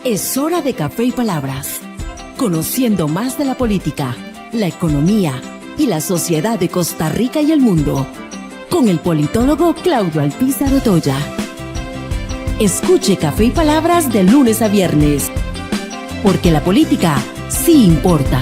Es hora de Café y Palabras, conociendo más de la política, la economía y la sociedad de Costa Rica y el mundo, con el politólogo Claudio Alpizar Otoya. Escuche Café y Palabras de lunes a viernes, porque la política sí importa.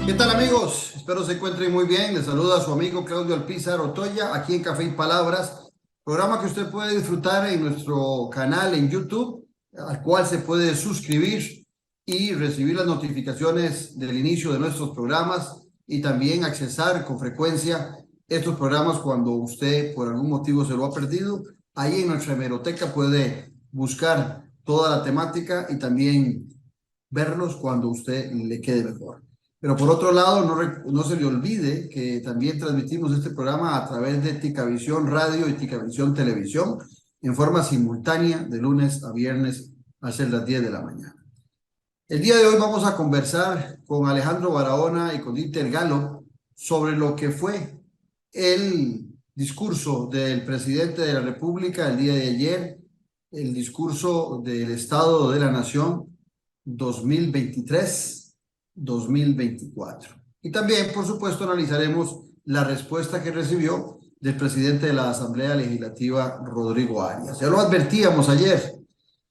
¿Qué tal, amigos? Espero se encuentren muy bien. Les saluda a su amigo Claudio Alpizar Otoya aquí en Café y Palabras, programa que usted puede disfrutar en nuestro canal en YouTube, al cual se puede suscribir y recibir las notificaciones del inicio de nuestros programas y también accesar con frecuencia estos programas cuando usted por algún motivo se lo ha perdido. Ahí en nuestra hemeroteca puede buscar toda la temática y también verlos cuando a usted le quede mejor. Pero por otro lado, no se le olvide que también transmitimos este programa a través de Ticavisión Radio y Ticavisión Televisión en forma simultánea de lunes a viernes a ser las 10 de la mañana. El día de hoy vamos a conversar con Alejandro Barahona y con Dieter Galo sobre lo que fue el discurso del presidente de la República el día de ayer, el discurso del Estado de la Nación 2023-2024. Y también, por supuesto, analizaremos la respuesta que recibió del presidente de la Asamblea Legislativa, Rodrigo Arias. Ya lo advertíamos ayer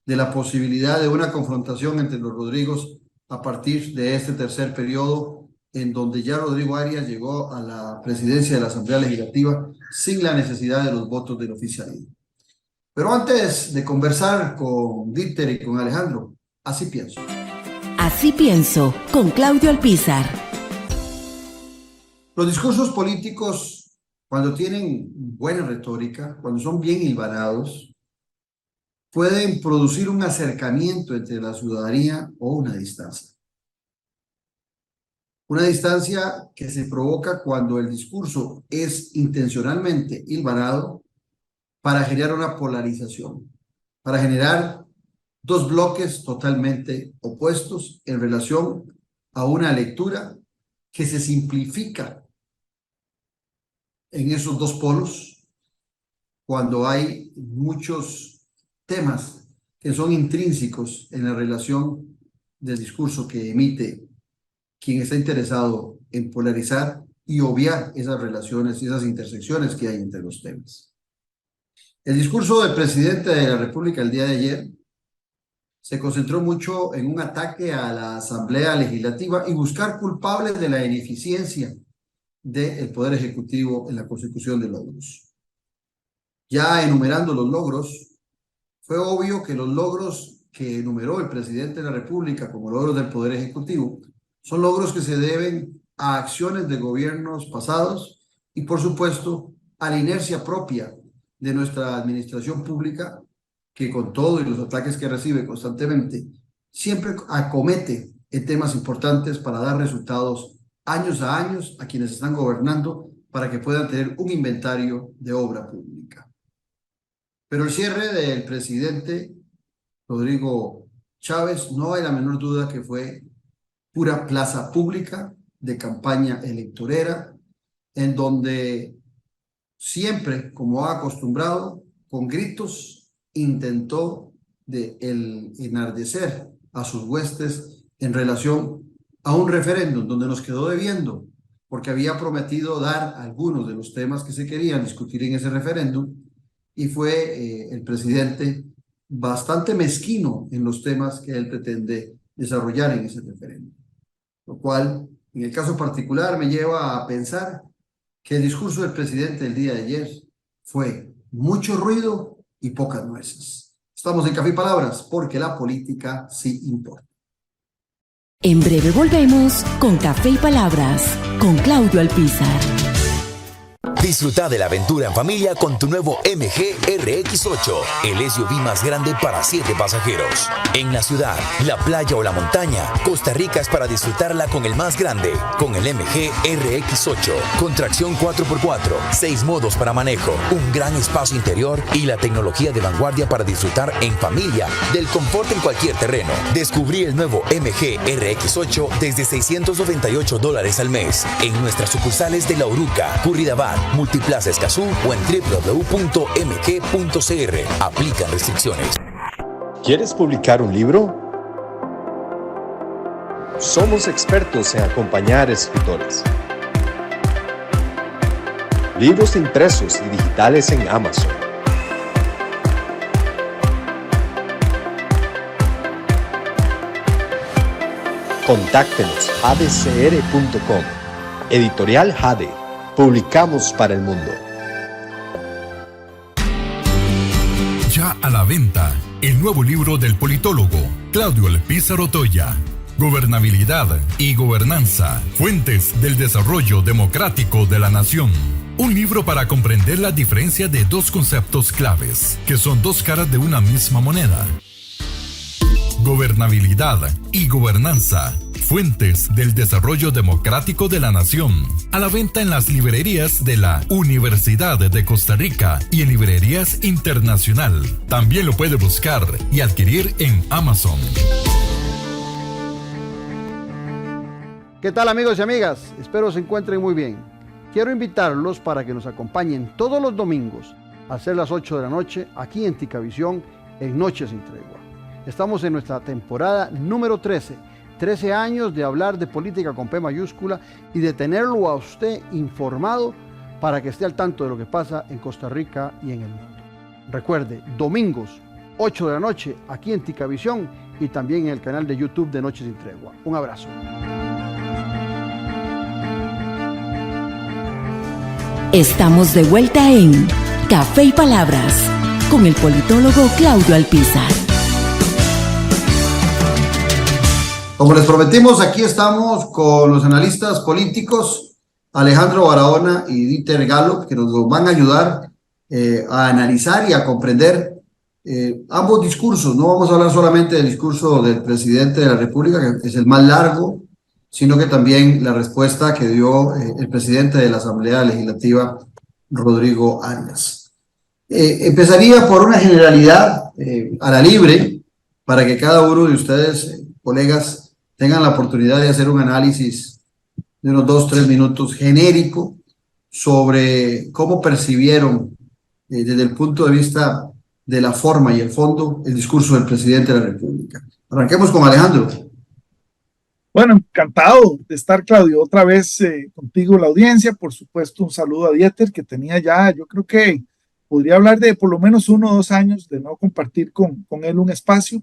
de la posibilidad de una confrontación entre los Rodrigos a partir de este tercer periodo, en donde ya Rodrigo Arias llegó a la presidencia de la Asamblea Legislativa sin la necesidad de los votos del oficialismo. Pero antes de conversar con Dieter y con Alejandro, así pienso. Así pienso, con Claudio Alpizar. Los discursos políticos, cuando tienen buena retórica, cuando son bien hilvanados, pueden producir un acercamiento entre la ciudadanía o una distancia. Una distancia que se provoca cuando el discurso es intencionalmente hilvanado para generar una polarización, para generar dos bloques totalmente opuestos en relación a una lectura que se simplifica en esos dos polos cuando hay muchos temas que son intrínsecos en la relación del discurso que emite quien está interesado en polarizar y obviar esas relaciones y esas intersecciones que hay entre los temas. El discurso del presidente de la República el día de ayer se concentró mucho en un ataque a la Asamblea Legislativa y buscar culpables de la ineficiencia del Poder Ejecutivo en la consecución de logros. Ya enumerando los logros, fue obvio que los logros que enumeró el presidente de la República como logros del Poder Ejecutivo son logros que se deben a acciones de gobiernos pasados y, por supuesto, a la inercia propia de nuestra administración pública, que con todo y los ataques que recibe constantemente, siempre acomete en temas importantes para dar resultados años a años a quienes están gobernando para que puedan tener un inventario de obra pública. Pero el cierre del presidente Rodrigo Chávez, no hay la menor duda que fue pura plaza pública de campaña electorera, en donde siempre, como ha acostumbrado, con gritos, intentó de enardecer a sus huestes en relación a un referéndum donde nos quedó debiendo, porque había prometido dar algunos de los temas que se querían discutir en ese referéndum, y fue el presidente bastante mezquino en los temas que él pretende desarrollar en ese referéndum. Lo cual, en el caso particular, me lleva a pensar que el discurso del presidente el día de ayer fue mucho ruido y pocas nueces. Estamos en Café y Palabras, porque la política sí importa. En breve volvemos con Café y Palabras, con Claudio Alpizar. Disfruta de la aventura en familia con tu nuevo MG RX8, el SUV más grande para 7 pasajeros. En la ciudad, la playa o la montaña, Costa Rica es para disfrutarla con el más grande, con el MG RX8, con tracción 4x4, 6 modos para manejo, un gran espacio interior y la tecnología de vanguardia para disfrutar en familia del confort en cualquier terreno. Descubrí el nuevo MG RX8 desde $698 al mes en nuestras sucursales de La Uruca, Curridabat, Multiplaza Escazú o en www.mg.cr. Aplican restricciones. ¿Quieres publicar un libro? Somos expertos en acompañar escritores. Libros impresos y digitales en Amazon. Contáctenos jadecr.com. Editorial Jade. Publicamos para el mundo. Ya a la venta, el nuevo libro del politólogo Claudio Alpizar Otoya. Gobernabilidad y gobernanza, fuentes del desarrollo democrático de la nación. Un libro para comprender la diferencia de dos conceptos claves, que son dos caras de una misma moneda. Gobernabilidad y gobernanza, fuentes del desarrollo democrático de la nación. A la venta en las librerías de la Universidad de Costa Rica y en librerías internacional. También lo puede buscar y adquirir en Amazon. ¿Qué tal, amigos y amigas? Espero se encuentren muy bien. Quiero invitarlos para que nos acompañen todos los domingos a ser las 8 de la noche aquí en Ticavisión en Noches sin Tregua. Estamos en nuestra temporada número 13. 13 años de hablar de política con P mayúscula y de tenerlo a usted informado para que esté al tanto de lo que pasa en Costa Rica y en el mundo. Recuerde, domingos, 8 de la noche, aquí en Ticavisión y también en el canal de YouTube de Noches sin Tregua. Un abrazo. Estamos de vuelta en Café y Palabras con el politólogo Claudio Alpizar. Como les prometimos, aquí estamos con los analistas políticos Alejandro Barahona y Dieter Gallop, que nos van a ayudar a analizar y a comprender ambos discursos. No vamos a hablar solamente del discurso del presidente de la República, que es el más largo, sino que también la respuesta que dio el presidente de la Asamblea Legislativa, Rodrigo Arias. Empezaría por una generalidad a la libre, para que cada uno de ustedes, colegas, tengan la oportunidad de hacer un análisis de unos 2-3 minutos genérico sobre cómo percibieron desde el punto de vista de la forma y el fondo el discurso del presidente de la República. Arranquemos con Alejandro. Bueno, encantado de estar, Claudio, otra vez contigo, la audiencia. Por supuesto, un saludo a Dieter, que tenía ya, yo creo que podría hablar de por lo menos 1 o 2 años de no compartir con él un espacio.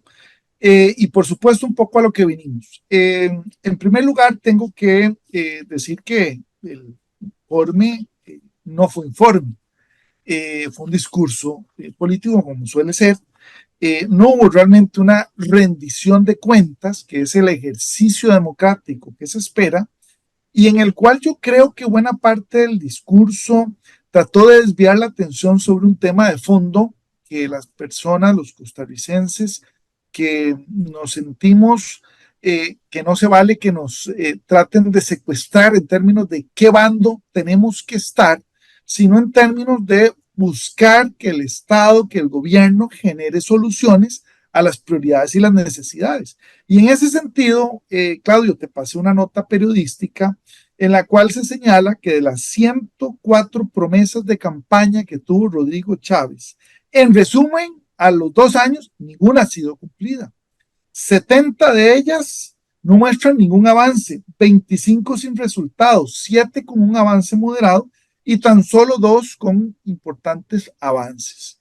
Y por supuesto, un poco a lo que vinimos. En primer lugar, tengo que decir que el informe no fue informe, fue un discurso político, como suele ser. No hubo realmente una rendición de cuentas, que es el ejercicio democrático que se espera, y en el cual yo creo que buena parte del discurso trató de desviar la atención sobre un tema de fondo que las personas, los costarricenses, que nos sentimos que no se vale que nos traten de secuestrar en términos de qué bando tenemos que estar, sino en términos de buscar que el Estado, que el gobierno genere soluciones a las prioridades y las necesidades. Y en ese sentido, Claudio, te pasé una nota periodística en la cual se señala que de las 104 promesas de campaña que tuvo Rodrigo Chávez, en resumen, a los 2 años, ninguna ha sido cumplida. 70 de ellas no muestran ningún avance, 25 sin resultados, 7 con un avance moderado y tan solo 2 con importantes avances.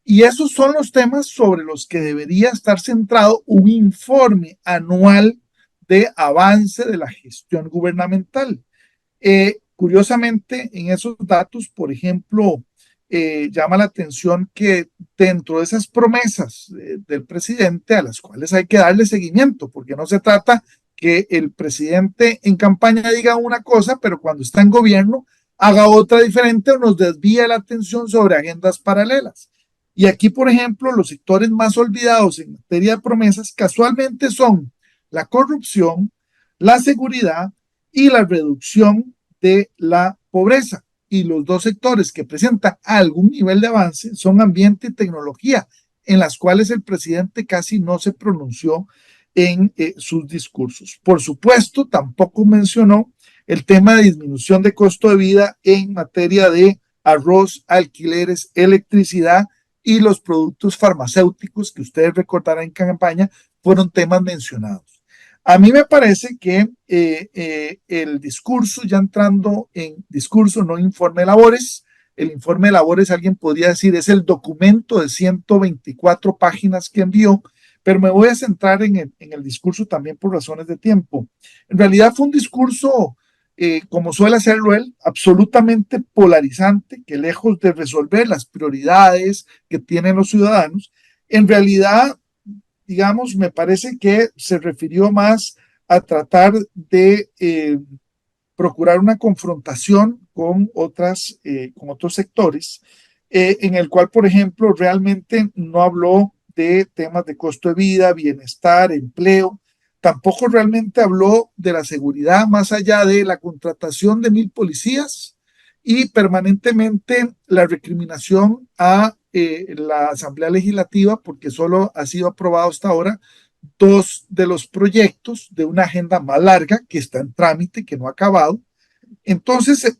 Y esos son los temas sobre los que debería estar centrado un informe anual de avance de la gestión gubernamental. Curiosamente, en esos datos, por ejemplo, llama la atención que dentro de esas promesas del presidente, a las cuales hay que darle seguimiento, porque no se trata que el presidente en campaña diga una cosa, pero cuando está en gobierno haga otra diferente o nos desvíe la atención sobre agendas paralelas. Y aquí, por ejemplo, los sectores más olvidados en materia de promesas casualmente son la corrupción, la seguridad y la reducción de la pobreza. Y los 2 sectores que presentan algún nivel de avance son ambiente y tecnología, en las cuales el presidente casi no se pronunció en sus discursos. Por supuesto, tampoco mencionó el tema de disminución de costo de vida en materia de arroz, alquileres, electricidad y los productos farmacéuticos que ustedes recordarán en campaña fueron temas mencionados. A mí me parece que el discurso, ya entrando en discurso, no informe de labores, el informe de labores, alguien podría decir, es el documento de 124 páginas que envió, pero me voy a centrar en el discurso también por razones de tiempo. En realidad fue un discurso, como suele hacerlo él, absolutamente polarizante, que lejos de resolver las prioridades que tienen los ciudadanos, en realidad, digamos, me parece que se refirió más a tratar de procurar una confrontación con otros sectores, en el cual, por ejemplo, realmente no habló de temas de costo de vida, bienestar, empleo, tampoco realmente habló de la seguridad, más allá de la contratación de 1,000 policías y permanentemente la recriminación a la Asamblea Legislativa, porque solo ha sido aprobado hasta ahora 2 de los proyectos de una agenda más larga que está en trámite, que no ha acabado. Entonces,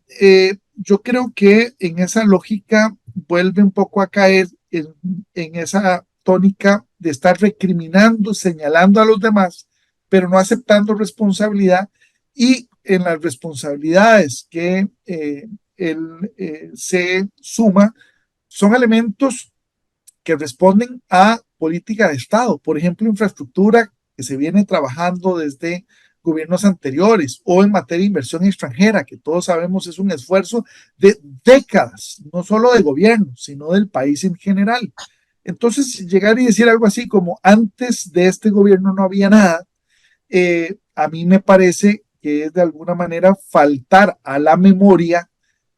yo creo que en esa lógica vuelve un poco a caer en esa tónica de estar recriminando, señalando a los demás, pero no aceptando responsabilidad, y en las responsabilidades que él se suma son elementos que responden a política de Estado, por ejemplo, infraestructura que se viene trabajando desde gobiernos anteriores, o en materia de inversión extranjera, que todos sabemos es un esfuerzo de décadas, no solo de gobierno, sino del país en general. Entonces, llegar y decir algo así como antes de este gobierno no había nada, a mí me parece que es de alguna manera faltar a la memoria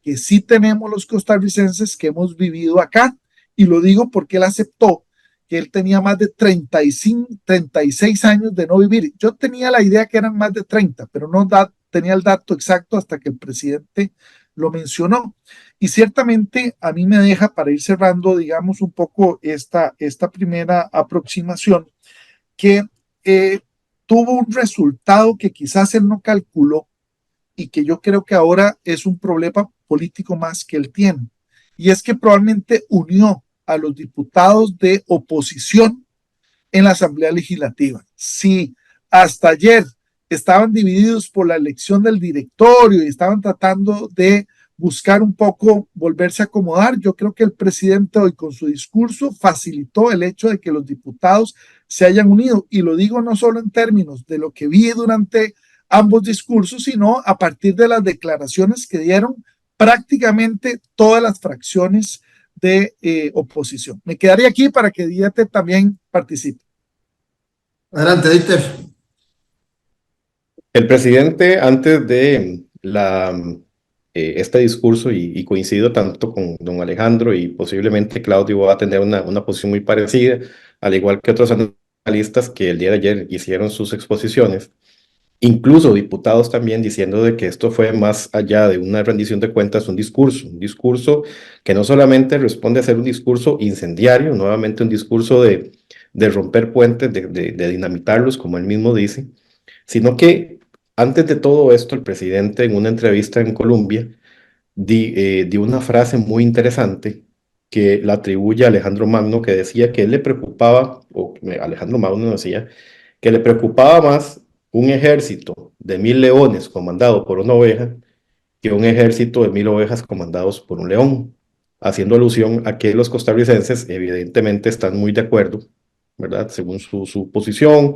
que sí tenemos los costarricenses que hemos vivido acá. Y lo digo porque él aceptó que él tenía más de 36 años de no vivir. Yo tenía la idea que eran más de 30, pero no tenía el dato exacto hasta que el presidente lo mencionó. Y ciertamente a mí me deja, para ir cerrando, digamos, un poco esta primera aproximación, que tuvo un resultado que quizás él no calculó y que yo creo que ahora es un problema político más que él tiene. Y es que probablemente unió a los diputados de oposición en la Asamblea Legislativa. Si hasta ayer estaban divididos por la elección del directorio y estaban tratando de buscar un poco volverse a acomodar, yo creo que el presidente hoy con su discurso facilitó el hecho de que los diputados se hayan unido. Y lo digo no solo en términos de lo que vi durante ambos discursos, sino a partir de las declaraciones que dieron prácticamente todas las fracciones de oposición. Me quedaría aquí para que Dieter también participe. Adelante, Dieter. El presidente, antes de este discurso, y coincido tanto con don Alejandro, y posiblemente Claudio va a tener una posición muy parecida, al igual que otros analistas que el día de ayer hicieron sus exposiciones, incluso diputados también diciendo de que esto fue más allá de una rendición de cuentas, un discurso que no solamente responde a ser un discurso incendiario, nuevamente un discurso de romper puentes, de dinamitarlos, como él mismo dice, sino que antes de todo esto, el presidente en una entrevista en Colombia dio una frase muy interesante que la atribuye a Alejandro Magno, que decía que él le preocupaba, Alejandro Magno decía, que le preocupaba más un ejército de 1,000 leones comandado por una oveja que un ejército de 1,000 ovejas comandados por un león, haciendo alusión a que los costarricenses evidentemente están muy de acuerdo, ¿verdad? Según su posición,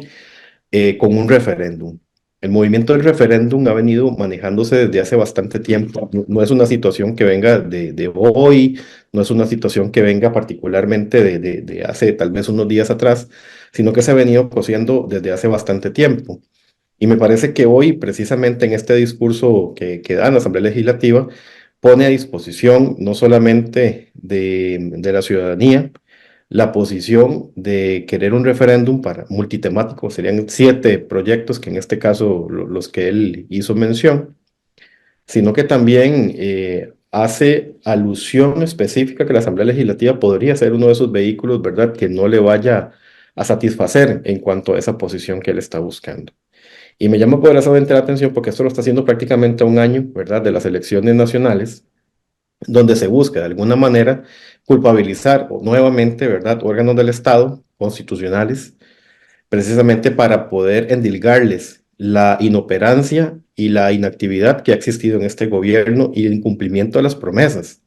con un referéndum. El movimiento del referéndum ha venido manejándose desde hace bastante tiempo. No es una situación que venga de hoy, no es una situación que venga particularmente de hace tal vez unos días atrás, sino que se ha venido cociendo desde hace bastante tiempo. Y me parece que hoy, precisamente en este discurso que da en la Asamblea Legislativa, pone a disposición no solamente de la ciudadanía la posición de querer un referéndum multitemático, serían 7 proyectos, que en este caso los que él hizo mención, sino que también hace alusión específica que la Asamblea Legislativa podría ser uno de esos vehículos, ¿verdad?, que no le vaya a satisfacer en cuanto a esa posición que él está buscando. Y me llama poderosamente la atención porque esto lo está haciendo prácticamente a un año, ¿verdad?, de las elecciones nacionales, donde se busca de alguna manera culpabilizar nuevamente, ¿verdad?, órganos del Estado constitucionales, precisamente para poder endilgarles la inoperancia y la inactividad que ha existido en este gobierno y el incumplimiento de las promesas.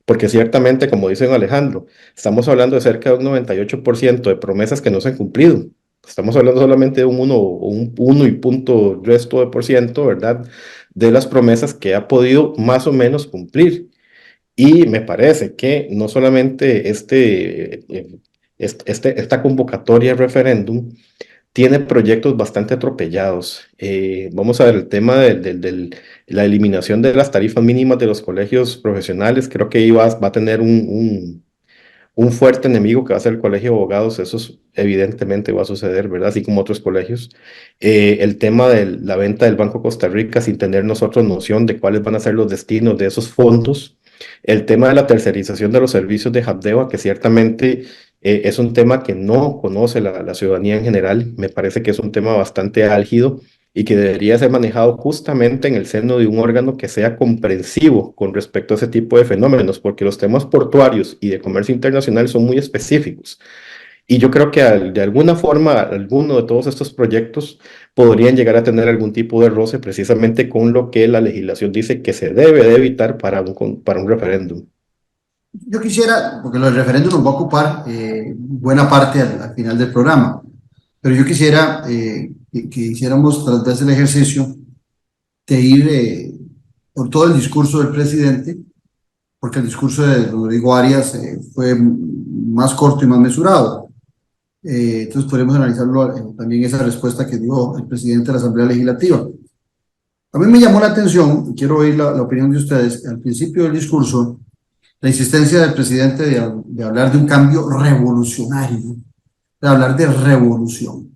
Porque ciertamente, como dice don Alejandro, estamos hablando de cerca de un 98% de promesas que no se han cumplido. Estamos hablando solamente de un 1 o un 1 y punto resto de por ciento, ¿verdad?, de las promesas que ha podido más o menos cumplir. Y me parece que no solamente esta convocatoria de referéndum tiene proyectos bastante atropellados. Vamos a ver el tema la eliminación de las tarifas mínimas de los colegios profesionales. Creo que ahí va a tener un fuerte enemigo que va a ser el Colegio de Abogados. Eso evidentemente va a suceder, ¿verdad? Así como otros colegios. El tema de la venta del Banco Costa Rica sin tener nosotros noción de cuáles van a ser los destinos de esos fondos. El tema de la tercerización de los servicios de Habdeba, que ciertamente es un tema que no conoce la ciudadanía en general. Me parece que es un tema bastante álgido y que debería ser manejado justamente en el seno de un órgano que sea comprensivo con respecto a ese tipo de fenómenos, porque los temas portuarios y de comercio internacional son muy específicos. Y yo creo que de alguna forma, alguno de todos estos proyectos podrían llegar a tener algún tipo de roce precisamente con lo que la legislación dice que se debe de evitar para un referéndum. Yo quisiera, porque lo del referéndum nos va a ocupar buena parte al final del programa, pero yo quisiera que hiciéramos tras vez el ejercicio de ir por todo el discurso del presidente, porque el discurso de Rodrigo Arias fue más corto y más mesurado. Entonces podemos analizarlo también esa respuesta que dio el presidente de la Asamblea Legislativa. A mí me llamó la atención, y quiero oír la opinión de ustedes, al principio del discurso, la insistencia del presidente de hablar de un cambio revolucionario, de hablar de revolución,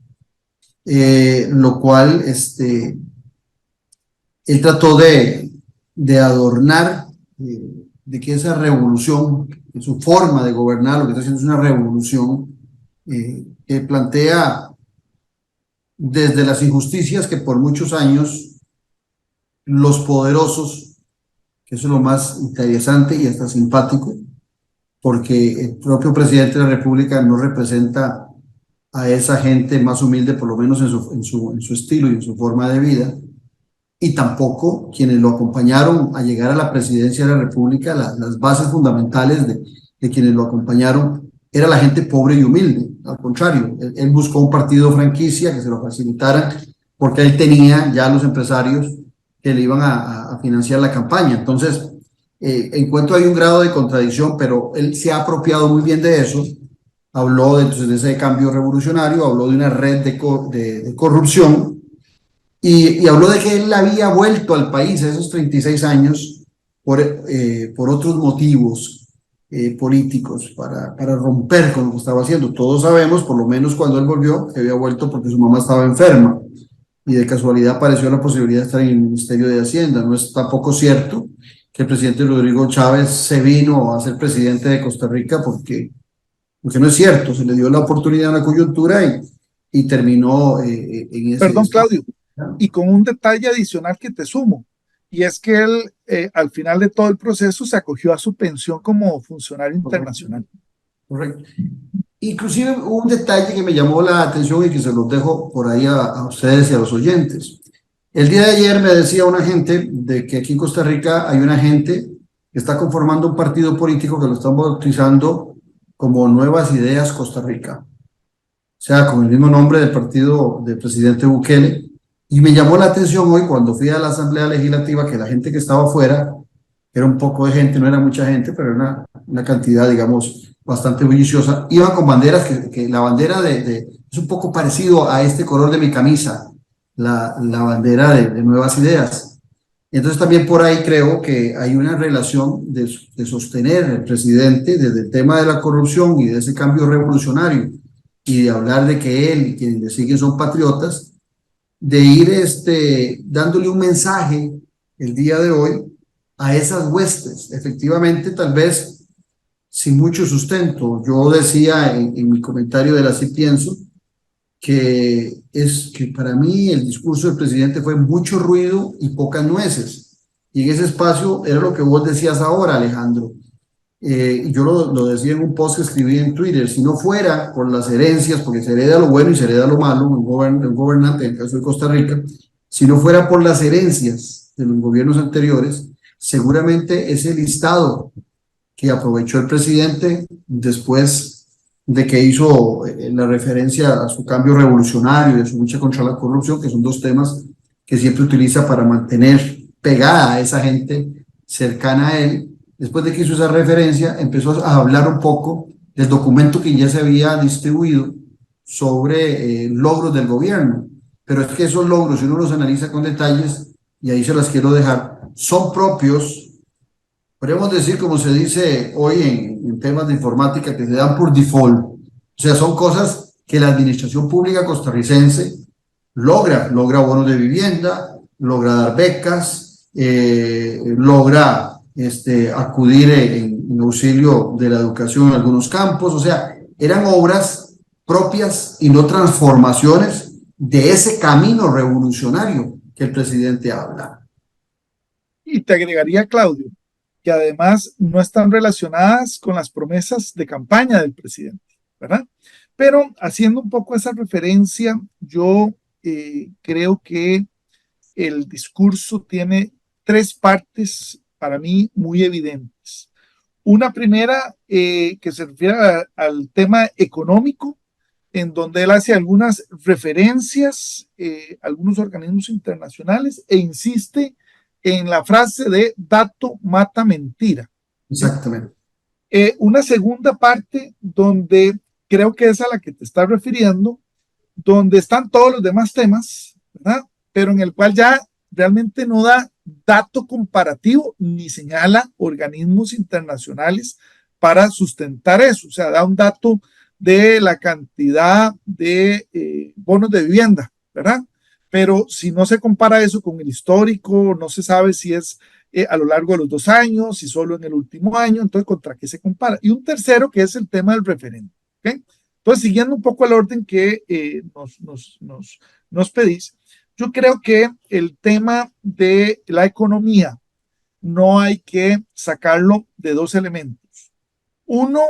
lo cual él trató de adornar, de que esa revolución, en su forma de gobernar, lo que está haciendo es una revolución que plantea desde las injusticias que por muchos años los poderosos, que eso es lo más interesante y hasta simpático, porque el propio presidente de la República no representa a esa gente más humilde, por lo menos en su estilo y en su forma de vida, y tampoco quienes lo acompañaron a llegar a la presidencia de la República, las bases fundamentales de quienes lo acompañaron, era la gente pobre y humilde. Al contrario, él buscó un partido franquicia que se lo facilitaran, porque él tenía ya los empresarios que le iban a financiar la campaña. Entonces, encuentro ahí un grado de contradicción, pero él se ha apropiado muy bien de eso. Habló entonces de ese cambio revolucionario, habló de una red de corrupción y habló de que él había vuelto al país a esos 36 años por otros motivos políticos, para romper con lo que estaba haciendo. Todos sabemos, por lo menos cuando él volvió, que había vuelto porque su mamá estaba enferma y de casualidad apareció la posibilidad de estar en el Ministerio de Hacienda. No es tampoco cierto que el presidente Rodrigo Chávez se vino a ser presidente de Costa Rica porque no es cierto, se le dio la oportunidad en la coyuntura y terminó en ese... Perdón, Claudio, y con un detalle adicional que te sumo, y es que él al final de todo el proceso se acogió a su pensión como funcionario internacional. Correcto. Inclusive hubo un detalle que me llamó la atención y que se los dejo por ahí a ustedes y a los oyentes. El día de ayer me decía una gente de que aquí en Costa Rica hay una gente que está conformando un partido político que lo están bautizando como Nuevas Ideas Costa Rica, o sea, con el mismo nombre del partido del presidente Bukele. Y me llamó la atención hoy cuando fui a la Asamblea Legislativa que la gente que estaba afuera, era un poco de gente, no era mucha gente, pero era una cantidad, digamos, bastante bulliciosa, iban con banderas que la bandera es un poco parecido a este color de mi camisa, la bandera de Nuevas Ideas. Entonces también por ahí creo que hay una relación de sostener al presidente desde el tema de la corrupción y de ese cambio revolucionario y de hablar de que él y quienes le siguen son patriotas, de ir dándole un mensaje el día de hoy a esas huestes, efectivamente tal vez sin mucho sustento. Yo decía en mi comentario del Así Pienso que para mí el discurso del presidente fue mucho ruido y pocas nueces. Y en ese espacio era lo que vos decías ahora, Alejandro. Yo lo decía en un post que escribí en Twitter: si no fuera por las herencias, porque se hereda lo bueno y se hereda lo malo, un gobernante, en el caso de Costa Rica, si no fuera por las herencias de los gobiernos anteriores, seguramente ese listado que aprovechó el presidente después de que hizo la referencia a su cambio revolucionario y a su lucha contra la corrupción, que son dos temas que siempre utiliza para mantener pegada a esa gente cercana a él. Después de que hizo esa referencia, empezó a hablar un poco del documento que ya se había distribuido sobre logros del gobierno. Pero es que esos logros, si uno los analiza con detalles, y ahí se las quiero dejar, son propios, podríamos decir, como se dice hoy en temas de informática, que se dan por default. O sea, son cosas que la administración pública costarricense logra bonos de vivienda, logra dar becas, logra acudir en auxilio de la educación en algunos campos. O sea, eran obras propias y no transformaciones de ese camino revolucionario que el presidente habla. Y te agregaría, Claudio, que además no están relacionadas con las promesas de campaña del presidente, ¿verdad? Pero haciendo un poco esa referencia, yo creo que el discurso tiene tres partes para mí muy evidentes. Una primera que se refiere al tema económico, en donde él hace algunas referencias a algunos organismos internacionales e insiste en la frase de dato mata mentira. Exactamente. Una segunda parte donde creo que es a la que te estás refiriendo, donde están todos los demás temas, ¿verdad? Pero en el cual ya realmente no da dato comparativo ni señala organismos internacionales para sustentar eso. O sea, da un dato de la cantidad de bonos de vivienda, ¿verdad? Pero si no se compara eso con el histórico, no se sabe si es a lo largo de los 2 años, si solo en el último año, entonces ¿contra qué se compara? Y un tercero que es el tema del referéndum, ¿ok? Entonces, siguiendo un poco el orden que nos pedís, yo creo que el tema de la economía no hay que sacarlo de dos elementos. Uno,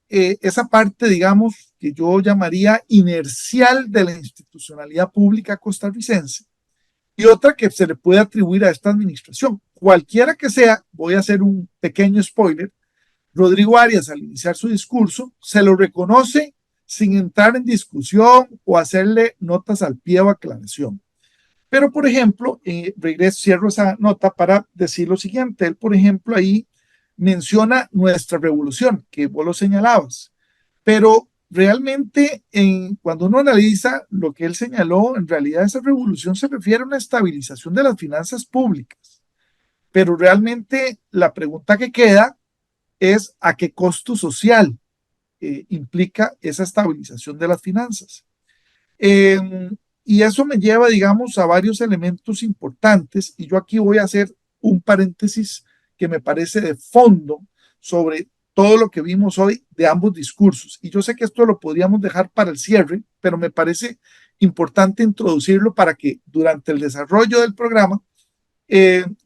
esa parte, digamos, que yo llamaría inercial de la institucionalidad pública costarricense, y otra que se le puede atribuir a esta administración. Cualquiera que sea, voy a hacer un pequeño spoiler, Rodrigo Arias, al iniciar su discurso, se lo reconoce sin entrar en discusión o hacerle notas al pie o aclaración. Pero, por ejemplo, cierro esa nota para decir lo siguiente. Él, por ejemplo, ahí menciona nuestra revolución, que vos lo señalabas. Pero realmente, cuando uno analiza lo que él señaló, en realidad esa revolución se refiere a una estabilización de las finanzas públicas. Pero realmente la pregunta que queda es a qué costo social implica esa estabilización de las finanzas. Y eso me lleva, digamos, a varios elementos importantes, y yo aquí voy a hacer un paréntesis que me parece de fondo sobre todo lo que vimos hoy de ambos discursos. Y yo sé que esto lo podríamos dejar para el cierre, pero me parece importante introducirlo para que durante el desarrollo del programa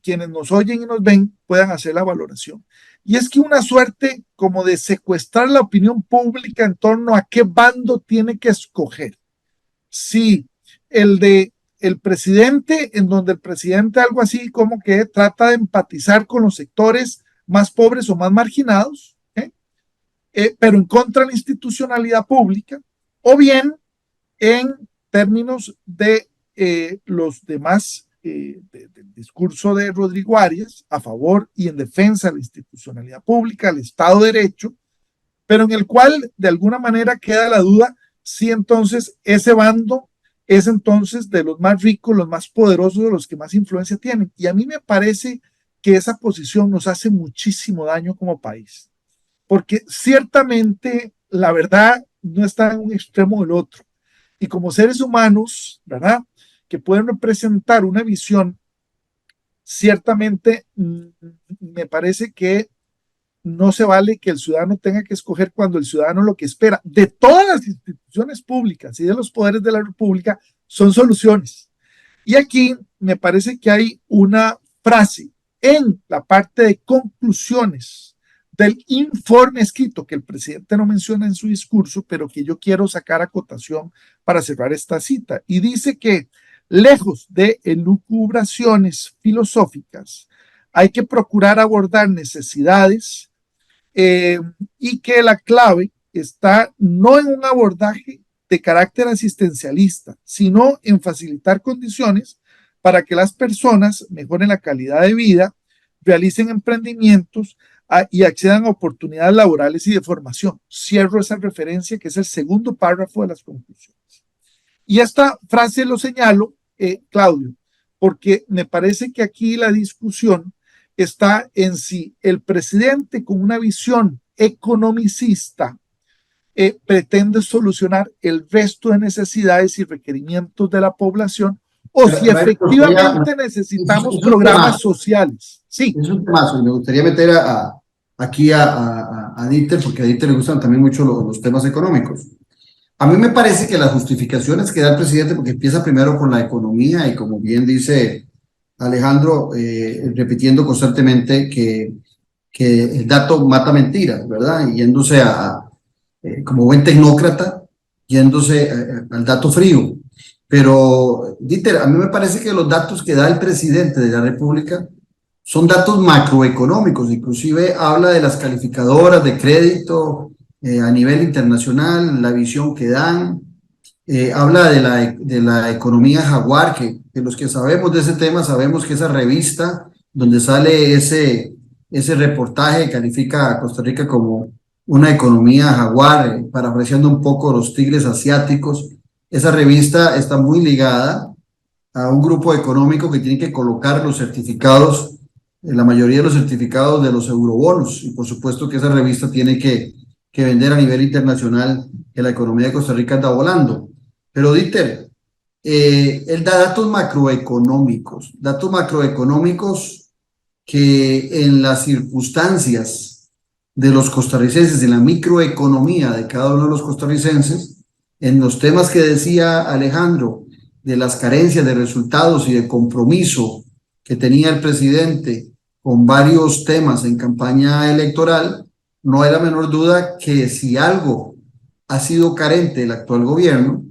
quienes nos oyen y nos ven puedan hacer la valoración. Y es que una suerte como de secuestrar la opinión pública en torno a qué bando tiene que escoger. Sí, el de el presidente, en donde el presidente algo así como que trata de empatizar con los sectores más pobres o más marginados, pero en contra de la institucionalidad pública, o bien en términos de los demás del discurso de Rodrigo Arias a favor y en defensa de la institucionalidad pública, el Estado de Derecho, pero en el cual de alguna manera queda la duda si entonces ese bando es entonces de los más ricos, los más poderosos, de los que más influencia tienen. Y a mí me parece que esa posición nos hace muchísimo daño como país, porque ciertamente la verdad no está en un extremo del otro. Y como seres humanos, ¿verdad?, que pueden representar una visión, ciertamente me parece que no se vale que el ciudadano tenga que escoger cuando el ciudadano lo que espera de todas las instituciones públicas y de los poderes de la República son soluciones. Y aquí me parece que hay una frase en la parte de conclusiones del informe escrito que el presidente no menciona en su discurso, pero que yo quiero sacar a cotación para cerrar esta cita. Y dice que lejos de elucubraciones filosóficas, hay que procurar abordar necesidades y que la clave está no en un abordaje de carácter asistencialista, sino en facilitar condiciones para que las personas mejoren la calidad de vida, realicen emprendimientos y accedan a oportunidades laborales y de formación. Cierro esa referencia, que es el segundo párrafo de las conclusiones. Y esta frase lo señalo, Claudio, porque me parece que aquí la discusión está en si el presidente con una visión economicista pretende solucionar el resto de necesidades y requerimientos de la población o si efectivamente necesitamos programas sociales. Sí. Es un temazo y me gustaría meter aquí a Dieter, porque a Dieter le gustan también mucho los temas económicos. A mí me parece que las justificaciones que da el presidente, porque empieza primero con la economía y como bien dice Alejandro, repitiendo constantemente que el dato mata mentiras, ¿verdad? Y yéndose como buen tecnócrata, yéndose al dato frío. Pero, Dieter, a mí me parece que los datos que da el presidente de la República son datos macroeconómicos, inclusive habla de las calificadoras de crédito a nivel internacional, la visión que dan, habla de la economía jaguar, que los que sabemos de ese tema sabemos que esa revista donde sale ese reportaje califica a Costa Rica como una economía jaguar, parafraseando un poco los tigres asiáticos. Esa revista está muy ligada a un grupo económico que tiene que colocar los certificados, la mayoría de los certificados de los eurobonos, y por supuesto que esa revista tiene que vender a nivel internacional que la economía de Costa Rica anda volando. Pero Dieter, él da datos macroeconómicos que en las circunstancias de los costarricenses, en la microeconomía de cada uno de los costarricenses, en los temas que decía Alejandro, de las carencias de resultados y de compromiso que tenía el presidente con varios temas en campaña electoral, no hay la menor duda que si algo ha sido carente el actual gobierno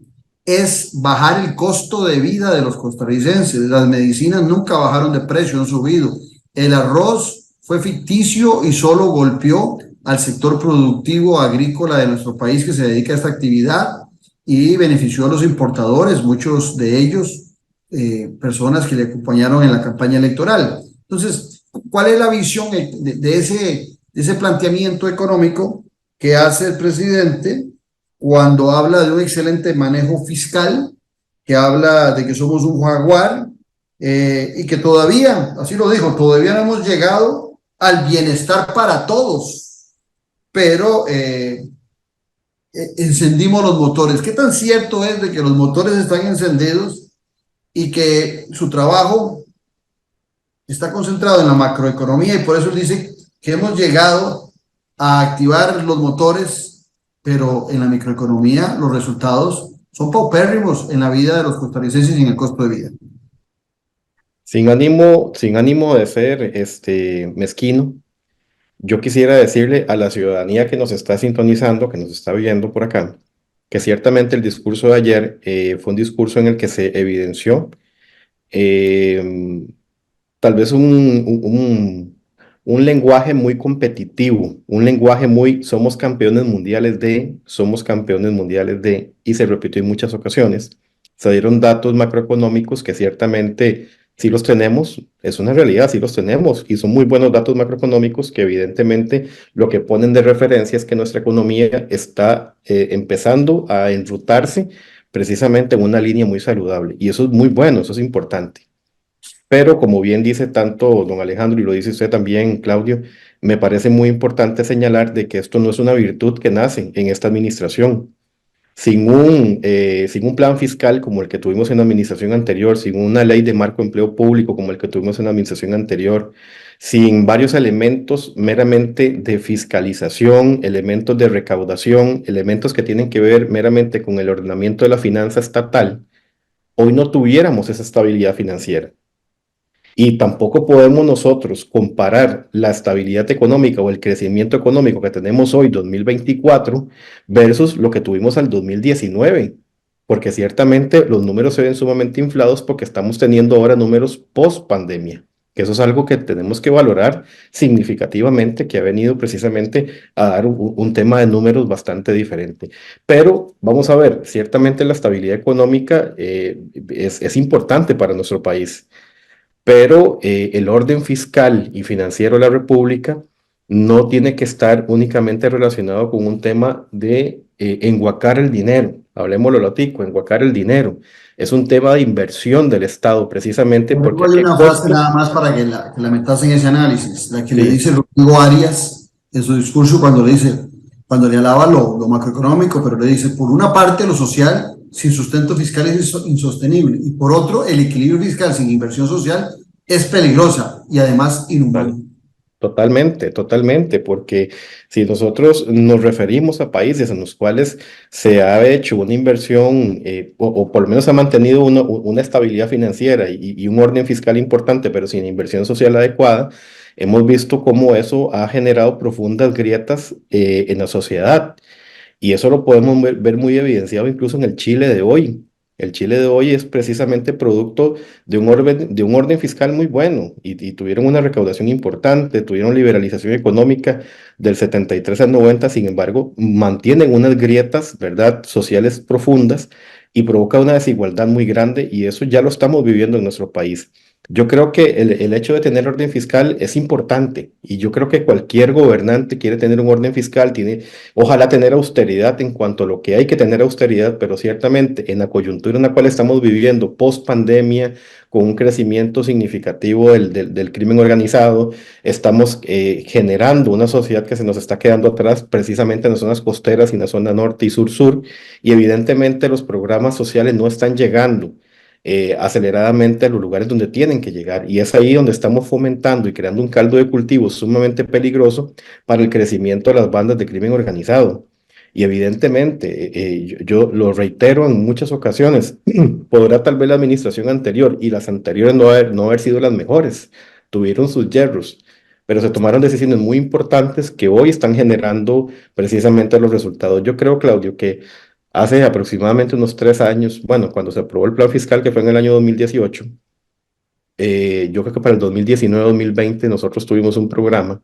es bajar el costo de vida de los costarricenses. Las medicinas nunca bajaron de precio, han subido. El arroz fue ficticio y solo golpeó al sector productivo agrícola de nuestro país que se dedica a esta actividad y benefició a los importadores, muchos de ellos personas que le acompañaron en la campaña electoral. Entonces, ¿cuál es la visión de ese planteamiento económico que hace el presidente cuando habla de un excelente manejo fiscal, que habla de que somos un jaguar y que todavía, así lo dijo, todavía no hemos llegado al bienestar para todos, pero encendimos los motores? ¿Qué tan cierto es de que los motores están encendidos y que su trabajo está concentrado en la macroeconomía y por eso él dice que hemos llegado a activar los motores, pero en la microeconomía los resultados son paupérrimos en la vida de los costarricenses y en el costo de vida? Sin ánimo de ser mezquino, yo quisiera decirle a la ciudadanía que nos está sintonizando, que nos está viendo por acá, que ciertamente el discurso de ayer fue un discurso en el que se evidenció tal vez un lenguaje muy competitivo, un lenguaje muy somos campeones mundiales de, y se repitió en muchas ocasiones. Se dieron datos macroeconómicos que ciertamente sí los tenemos, es una realidad, sí los tenemos, y son muy buenos datos macroeconómicos que evidentemente lo que ponen de referencia es que nuestra economía está empezando a enrutarse precisamente en una línea muy saludable, y eso es muy bueno, eso es importante. Pero como bien dice tanto don Alejandro y lo dice usted también, Claudio, me parece muy importante señalar de que esto no es una virtud que nace en esta administración. Sin un plan fiscal como el que tuvimos en la administración anterior, sin una ley de marco de empleo público como el que tuvimos en la administración anterior, sin varios elementos meramente de fiscalización, elementos de recaudación, elementos que tienen que ver meramente con el ordenamiento de la finanza estatal, hoy no tuviéramos esa estabilidad financiera. Y tampoco podemos nosotros comparar la estabilidad económica o el crecimiento económico que tenemos hoy, 2024, versus lo que tuvimos al 2019, porque ciertamente los números se ven sumamente inflados porque estamos teniendo ahora números post pandemia, que eso es algo que tenemos que valorar significativamente, que ha venido precisamente a dar un tema de números bastante diferente. Pero vamos a ver, ciertamente la estabilidad económica es importante para nuestro país, pero el orden fiscal y financiero de la República no tiene que estar únicamente relacionado con un tema de enguacar el dinero. Hablemoslo latico, enguacar el dinero. Es un tema de inversión del Estado, precisamente porque Hay una frase nada más para que la metas en ese análisis, la que le dice Rodrigo Arias en su discurso cuando le alaba lo macroeconómico, pero le dice, por una parte lo social sin sustento fiscal es insostenible, y por otro, el equilibrio fiscal sin inversión social es peligrosa y además inhumana. Totalmente, totalmente, porque si nosotros nos referimos a países en los cuales se ha hecho una inversión o por lo menos ha mantenido una estabilidad financiera y un orden fiscal importante, pero sin inversión social adecuada, hemos visto cómo eso ha generado profundas grietas en la sociedad. Y eso lo podemos ver muy evidenciado incluso en el Chile de hoy. El Chile de hoy es precisamente producto de un orden fiscal muy bueno y tuvieron una recaudación importante, tuvieron liberalización económica del 73 al 90, sin embargo, mantienen unas grietas, ¿verdad?, sociales profundas y provoca una desigualdad muy grande y eso ya lo estamos viviendo en nuestro país. Yo creo que el hecho de tener orden fiscal es importante y yo creo que cualquier gobernante quiere tener un orden fiscal, ojalá tener austeridad en cuanto a lo que hay que tener austeridad, pero ciertamente en la coyuntura en la cual estamos viviendo post pandemia, con un crecimiento significativo del crimen organizado, estamos generando una sociedad que se nos está quedando atrás precisamente en las zonas costeras y en la zona norte y sur-sur, y evidentemente los programas sociales no están llegando aceleradamente a los lugares donde tienen que llegar. Y es ahí donde estamos fomentando y creando un caldo de cultivo sumamente peligroso para el crecimiento de las bandas de crimen organizado. Y evidentemente, yo lo reitero en muchas ocasiones, podrá tal vez la administración anterior y las anteriores no haber sido las mejores, tuvieron sus yerros, pero se tomaron decisiones muy importantes que hoy están generando precisamente los resultados. Yo creo, Claudio, que hace aproximadamente unos 3 años, bueno, cuando se aprobó el plan fiscal, que fue en el año 2018, yo creo que para el 2019-2020 nosotros tuvimos un programa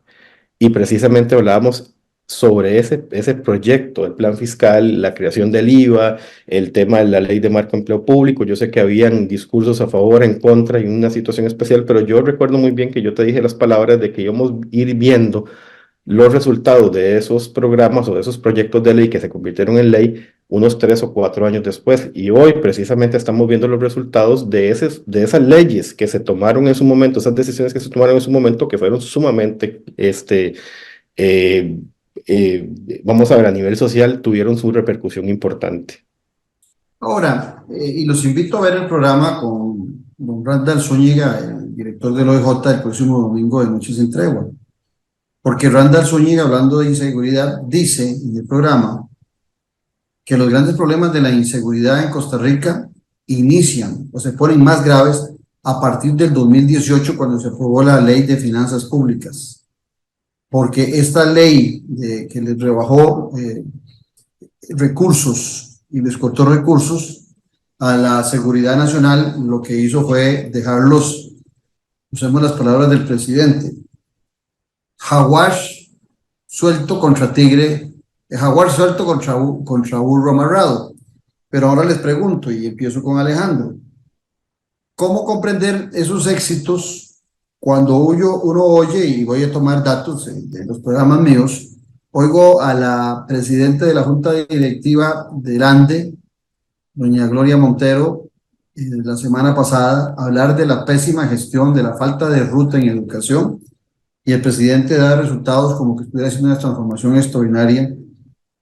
y precisamente hablábamos sobre ese proyecto, el plan fiscal, la creación del IVA, el tema de la ley de marco empleo público. Yo sé que habían discursos a favor, en contra y una situación especial, pero yo recuerdo muy bien que yo te dije las palabras de que íbamos a ir viendo los resultados de esos programas o de esos proyectos de ley que se convirtieron en ley unos 3 o 4 años después. Y hoy precisamente estamos viendo los resultados de esas leyes que se tomaron en su momento, esas decisiones que se tomaron en su momento, que fueron sumamente, vamos a ver, a nivel social, tuvieron su repercusión importante. Ahora, y los invito a ver el programa con don Randall Zúñiga, el director del OIJ, el próximo domingo de Noches en Tregua. Porque Randall Zúñiga, hablando de inseguridad, dice en el programa que los grandes problemas de la inseguridad en Costa Rica inician o se ponen más graves a partir del 2018, cuando se aprobó la Ley de Finanzas Públicas. Porque esta ley que les rebajó recursos y les cortó recursos a la seguridad nacional, lo que hizo fue dejarlos, usemos las palabras del presidente, jaguar suelto contra tigre, jaguar suelto contra burro amarrado. Pero ahora les pregunto, y empiezo con Alejandro, ¿cómo comprender esos éxitos cuando uno oye, y voy a tomar datos de los programas míos, oigo a la presidenta de la Junta Directiva del ANDE, doña Gloria Montero, la semana pasada, hablar de la pésima gestión, de la falta de ruta en educación, y el presidente da resultados como que estuviera haciendo una transformación extraordinaria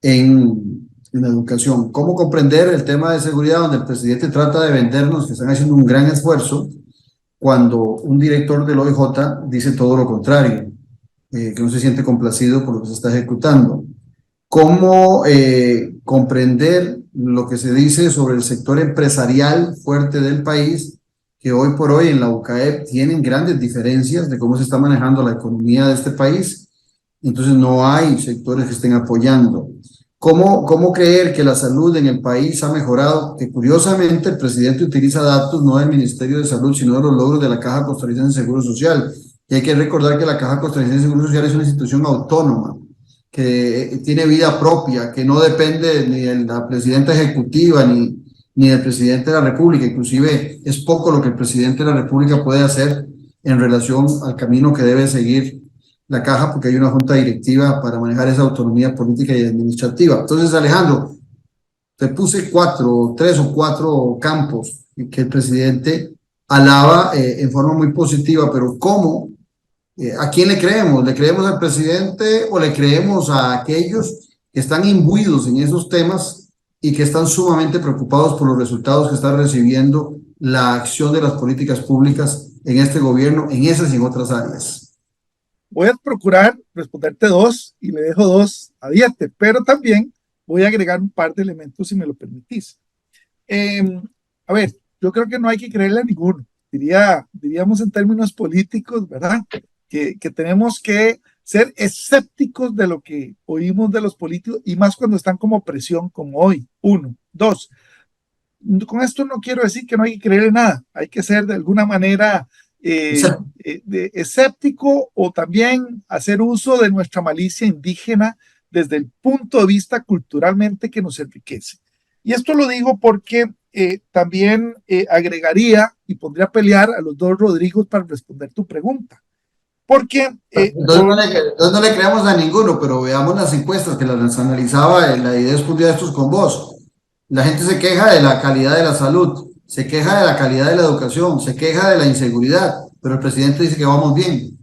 en la educación? ¿Cómo comprender el tema de seguridad, donde el presidente trata de vendernos que están haciendo un gran esfuerzo cuando un director del OIJ dice todo lo contrario, que no se siente complacido por lo que se está ejecutando. ¿Cómo comprender lo que se dice sobre el sector empresarial fuerte del país, que hoy por hoy en la UCAEP tienen grandes diferencias de cómo se está manejando la economía de este país? Entonces no hay sectores que estén apoyando. ¿Cómo creer que la salud en el país ha mejorado? Que curiosamente el presidente utiliza datos no del Ministerio de Salud, sino de los logros de la Caja Costarricense de Seguro Social. Y hay que recordar que la Caja Costarricense de Seguro Social es una institución autónoma, que tiene vida propia, que no depende ni de la presidenta ejecutiva ni del presidente de la República. Inclusive es poco lo que el presidente de la República puede hacer en relación al camino que debe seguir la Caja, porque hay una junta directiva para manejar esa autonomía política y administrativa. Entonces, Alejandro, te puse tres o cuatro campos que el presidente alaba en forma muy positiva, pero ¿cómo? ¿A quién le creemos? ¿Le creemos al presidente o le creemos a aquellos que están imbuidos en esos temas y que están sumamente preocupados por los resultados que está recibiendo la acción de las políticas públicas en este gobierno, en esas y en otras áreas? Voy a procurar responderte dos y le dejo dos a Dieter, pero también voy a agregar un par de elementos si me lo permitís. A ver, yo creo que no hay que creerle a ninguno. Diríamos en términos políticos, ¿verdad? Que tenemos que ser escépticos de lo que oímos de los políticos y más cuando están como presión, como hoy. Uno. Dos, con esto no quiero decir que no hay que creerle nada. Hay que ser de alguna manera escéptico o también hacer uso de nuestra malicia indígena desde el punto de vista culturalmente que nos enriquece. Y esto lo digo porque también agregaría y pondría a pelear a los dos Rodrigos para responder tu pregunta. Porque no le creamos a ninguno, pero veamos las encuestas que las analizaba la idea un día de estos con vos. La gente se queja de la calidad de la salud, se queja de la calidad de la educación, se queja de la inseguridad, pero el presidente dice que vamos bien.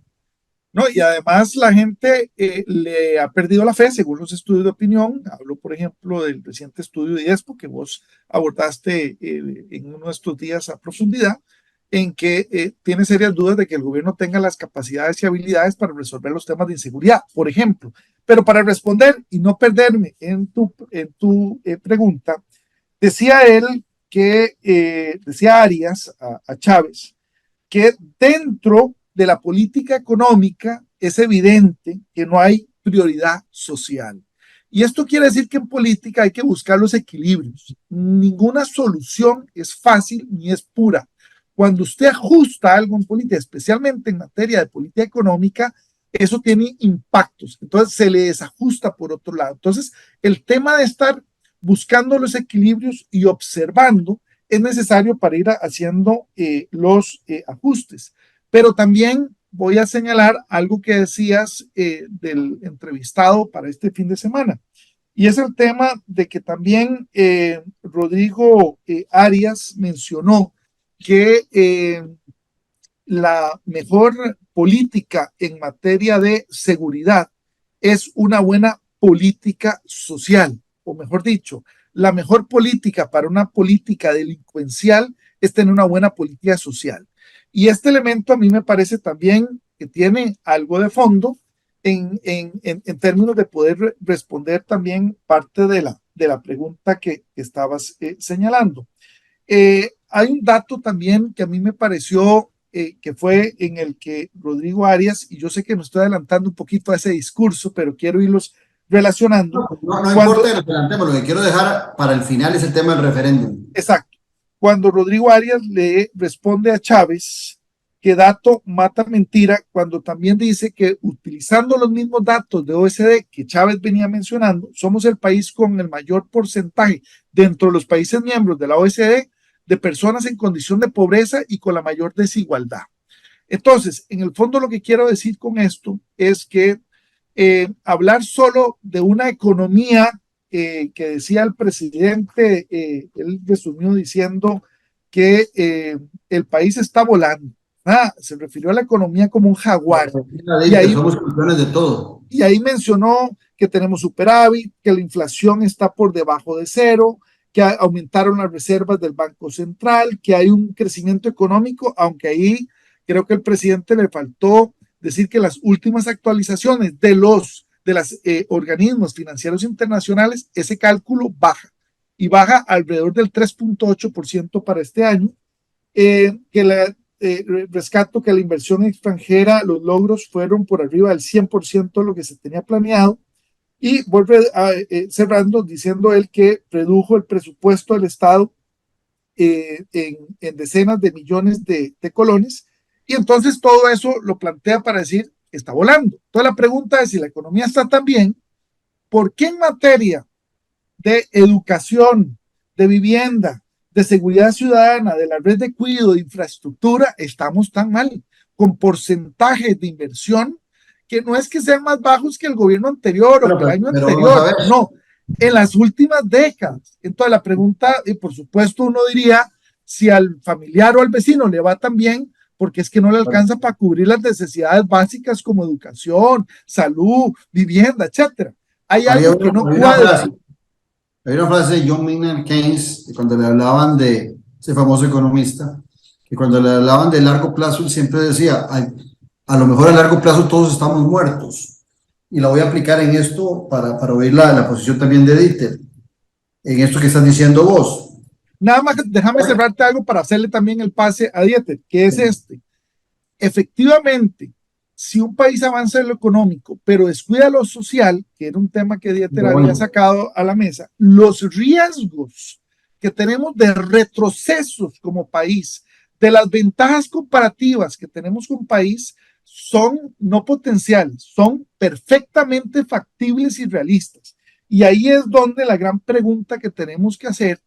No, y además la gente le ha perdido la fe según los estudios de opinión. Hablo, por ejemplo, del reciente estudio de IESPO que vos abordaste en uno de estos días a profundidad, en que tiene serias dudas de que el gobierno tenga las capacidades y habilidades para resolver los temas de inseguridad, por ejemplo. Pero para responder y no perderme en tu pregunta, decía él que, decía Arias a Chávez, que dentro de la política económica es evidente que no hay prioridad social. Y esto quiere decir que en política hay que buscar los equilibrios. Ninguna solución es fácil ni es pura. Cuando usted ajusta algo en política, especialmente en materia de política económica, eso tiene impactos. Entonces se le desajusta por otro lado. Entonces el tema de estar buscando los equilibrios y observando es necesario para ir haciendo los ajustes. Pero también voy a señalar algo que decías del entrevistado para este fin de semana. Y es el tema de que también Rodrigo Arias mencionó que la mejor política en materia de seguridad es una buena política social, o mejor dicho, la mejor política para una política delincuencial es tener una buena política social. Y este elemento a mí me parece también que tiene algo de fondo en términos de poder responder también parte de la pregunta que estabas señalando. Hay un dato también que a mí me pareció que fue en el que Rodrigo Arias, y yo sé que me estoy adelantando un poquito a ese discurso, pero quiero irlos relacionando. No importa que lo adelantemos, lo que quiero dejar para el final es el tema del referéndum. Exacto. Cuando Rodrigo Arias le responde a Chávez que dato mata mentira, cuando también dice que utilizando los mismos datos de OECD que Chávez venía mencionando, somos el país con el mayor porcentaje dentro de los países miembros de la OECD de personas en condición de pobreza y con la mayor desigualdad. Entonces, en el fondo lo que quiero decir con esto es que hablar solo de una economía que decía el presidente, él resumió diciendo que el país está volando. Se refirió a la economía como un jaguar. Y ahí, somos campeones de todo. Y ahí mencionó que tenemos superávit, que la inflación está por debajo de cero, que aumentaron las reservas del Banco Central, que hay un crecimiento económico, aunque ahí creo que el presidente le faltó decir que las últimas actualizaciones de los organismos financieros internacionales, ese cálculo baja y baja alrededor del 3.8% para este año, rescato que la inversión extranjera, los logros fueron por arriba del 100% de lo que se tenía planeado, y vuelve cerrando diciendo él que redujo el presupuesto del Estado en decenas de millones de colones, y entonces todo eso lo plantea para decir, está volando. Entonces la pregunta es, si la economía está tan bien, ¿por qué en materia de educación, de vivienda, de seguridad ciudadana, de la red de cuidado, de infraestructura, estamos tan mal, con porcentajes de inversión que no es que sean más bajos que el gobierno anterior o que el año anterior, no, en las últimas décadas? Entonces la pregunta, y por supuesto uno diría, si al familiar o al vecino le va tan bien, porque es que no le alcanza para cubrir las necesidades básicas como educación, salud, vivienda, etcétera. Hay algo que no cuadra. Hay una frase de John Maynard Keynes, cuando le hablaban de ese famoso economista, que cuando le hablaban de largo plazo, él siempre decía, a lo mejor a largo plazo todos estamos muertos. Y la voy a aplicar en esto para oír la posición también de Dieter, en esto que estás diciendo vos. Nada más, déjame cerrarte algo para hacerle también el pase a Dieter, que es este. Efectivamente, si un país avanza en lo económico, pero descuida lo social, que era un tema que Dieter había sacado a la mesa, los riesgos que tenemos de retrocesos como país, de las ventajas comparativas que tenemos como país, son no potenciales, son perfectamente factibles y realistas. Y ahí es donde la gran pregunta que tenemos que hacer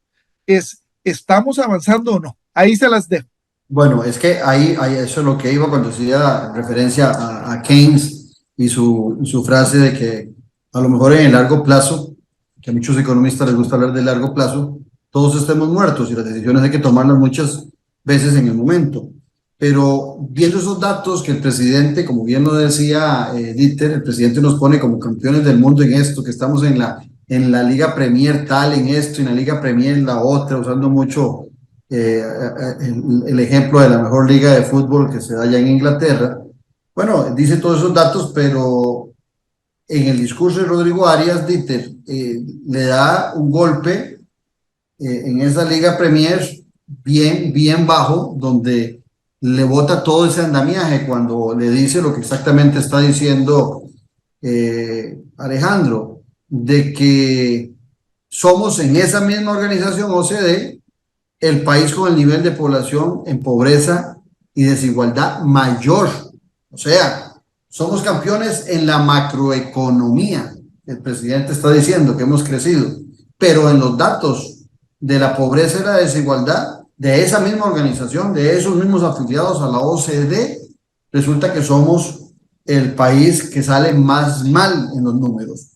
es, ¿estamos avanzando o no? Ahí se las dejo. Bueno, es que ahí eso es lo que iba cuando hacía referencia a Keynes y su frase de que a lo mejor en el largo plazo, que a muchos economistas les gusta hablar de largo plazo, todos estemos muertos y las decisiones hay que tomarlas muchas veces en el momento. Pero viendo esos datos que el presidente, como bien lo decía Dieter, el presidente nos pone como campeones del mundo en esto, que estamos en la Liga Premier tal, en esto, en la Liga Premier en la otra, usando mucho el ejemplo de la mejor liga de fútbol que se da allá en Inglaterra. Bueno, dice todos esos datos, pero en el discurso de Rodrigo Arias, Dieter le da un golpe en esa Liga Premier bien bajo, donde le bota todo ese andamiaje cuando le dice lo que exactamente está diciendo Alejandro, de que somos en esa misma organización OCDE el país con el nivel de población en pobreza y desigualdad mayor. O sea, somos campeones en la macroeconomía. El presidente está diciendo que hemos crecido, pero en los datos de la pobreza y la desigualdad de esa misma organización, de esos mismos afiliados a la OCDE, resulta que somos el país que sale más mal en los números.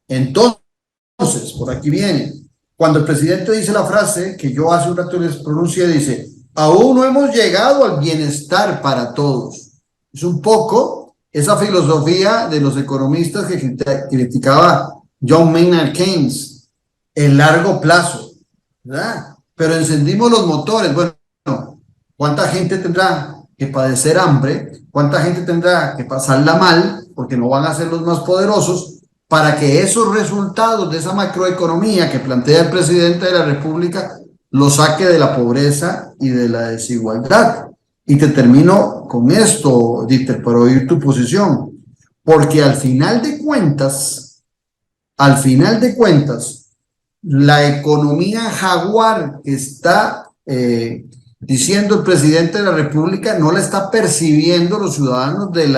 Entonces, por aquí viene. Cuando el presidente dice la frase que yo hace un rato les pronuncié, dice, aún no hemos llegado al bienestar para todos. Es un poco esa filosofía de los economistas que criticaba John Maynard Keynes, el largo plazo, ¿verdad? Pero encendimos los motores. Bueno, ¿cuánta gente tendrá que padecer hambre? ¿Cuánta gente tendrá que pasarla mal? Porque no van a ser los más poderosos, para que esos resultados de esa macroeconomía que plantea el presidente de la República lo saque de la pobreza y de la desigualdad. Y te termino con esto, Dieter, para oír tu posición, porque al final de cuentas, la economía jaguar que está diciendo el presidente de la República no la está percibiendo los ciudadanos de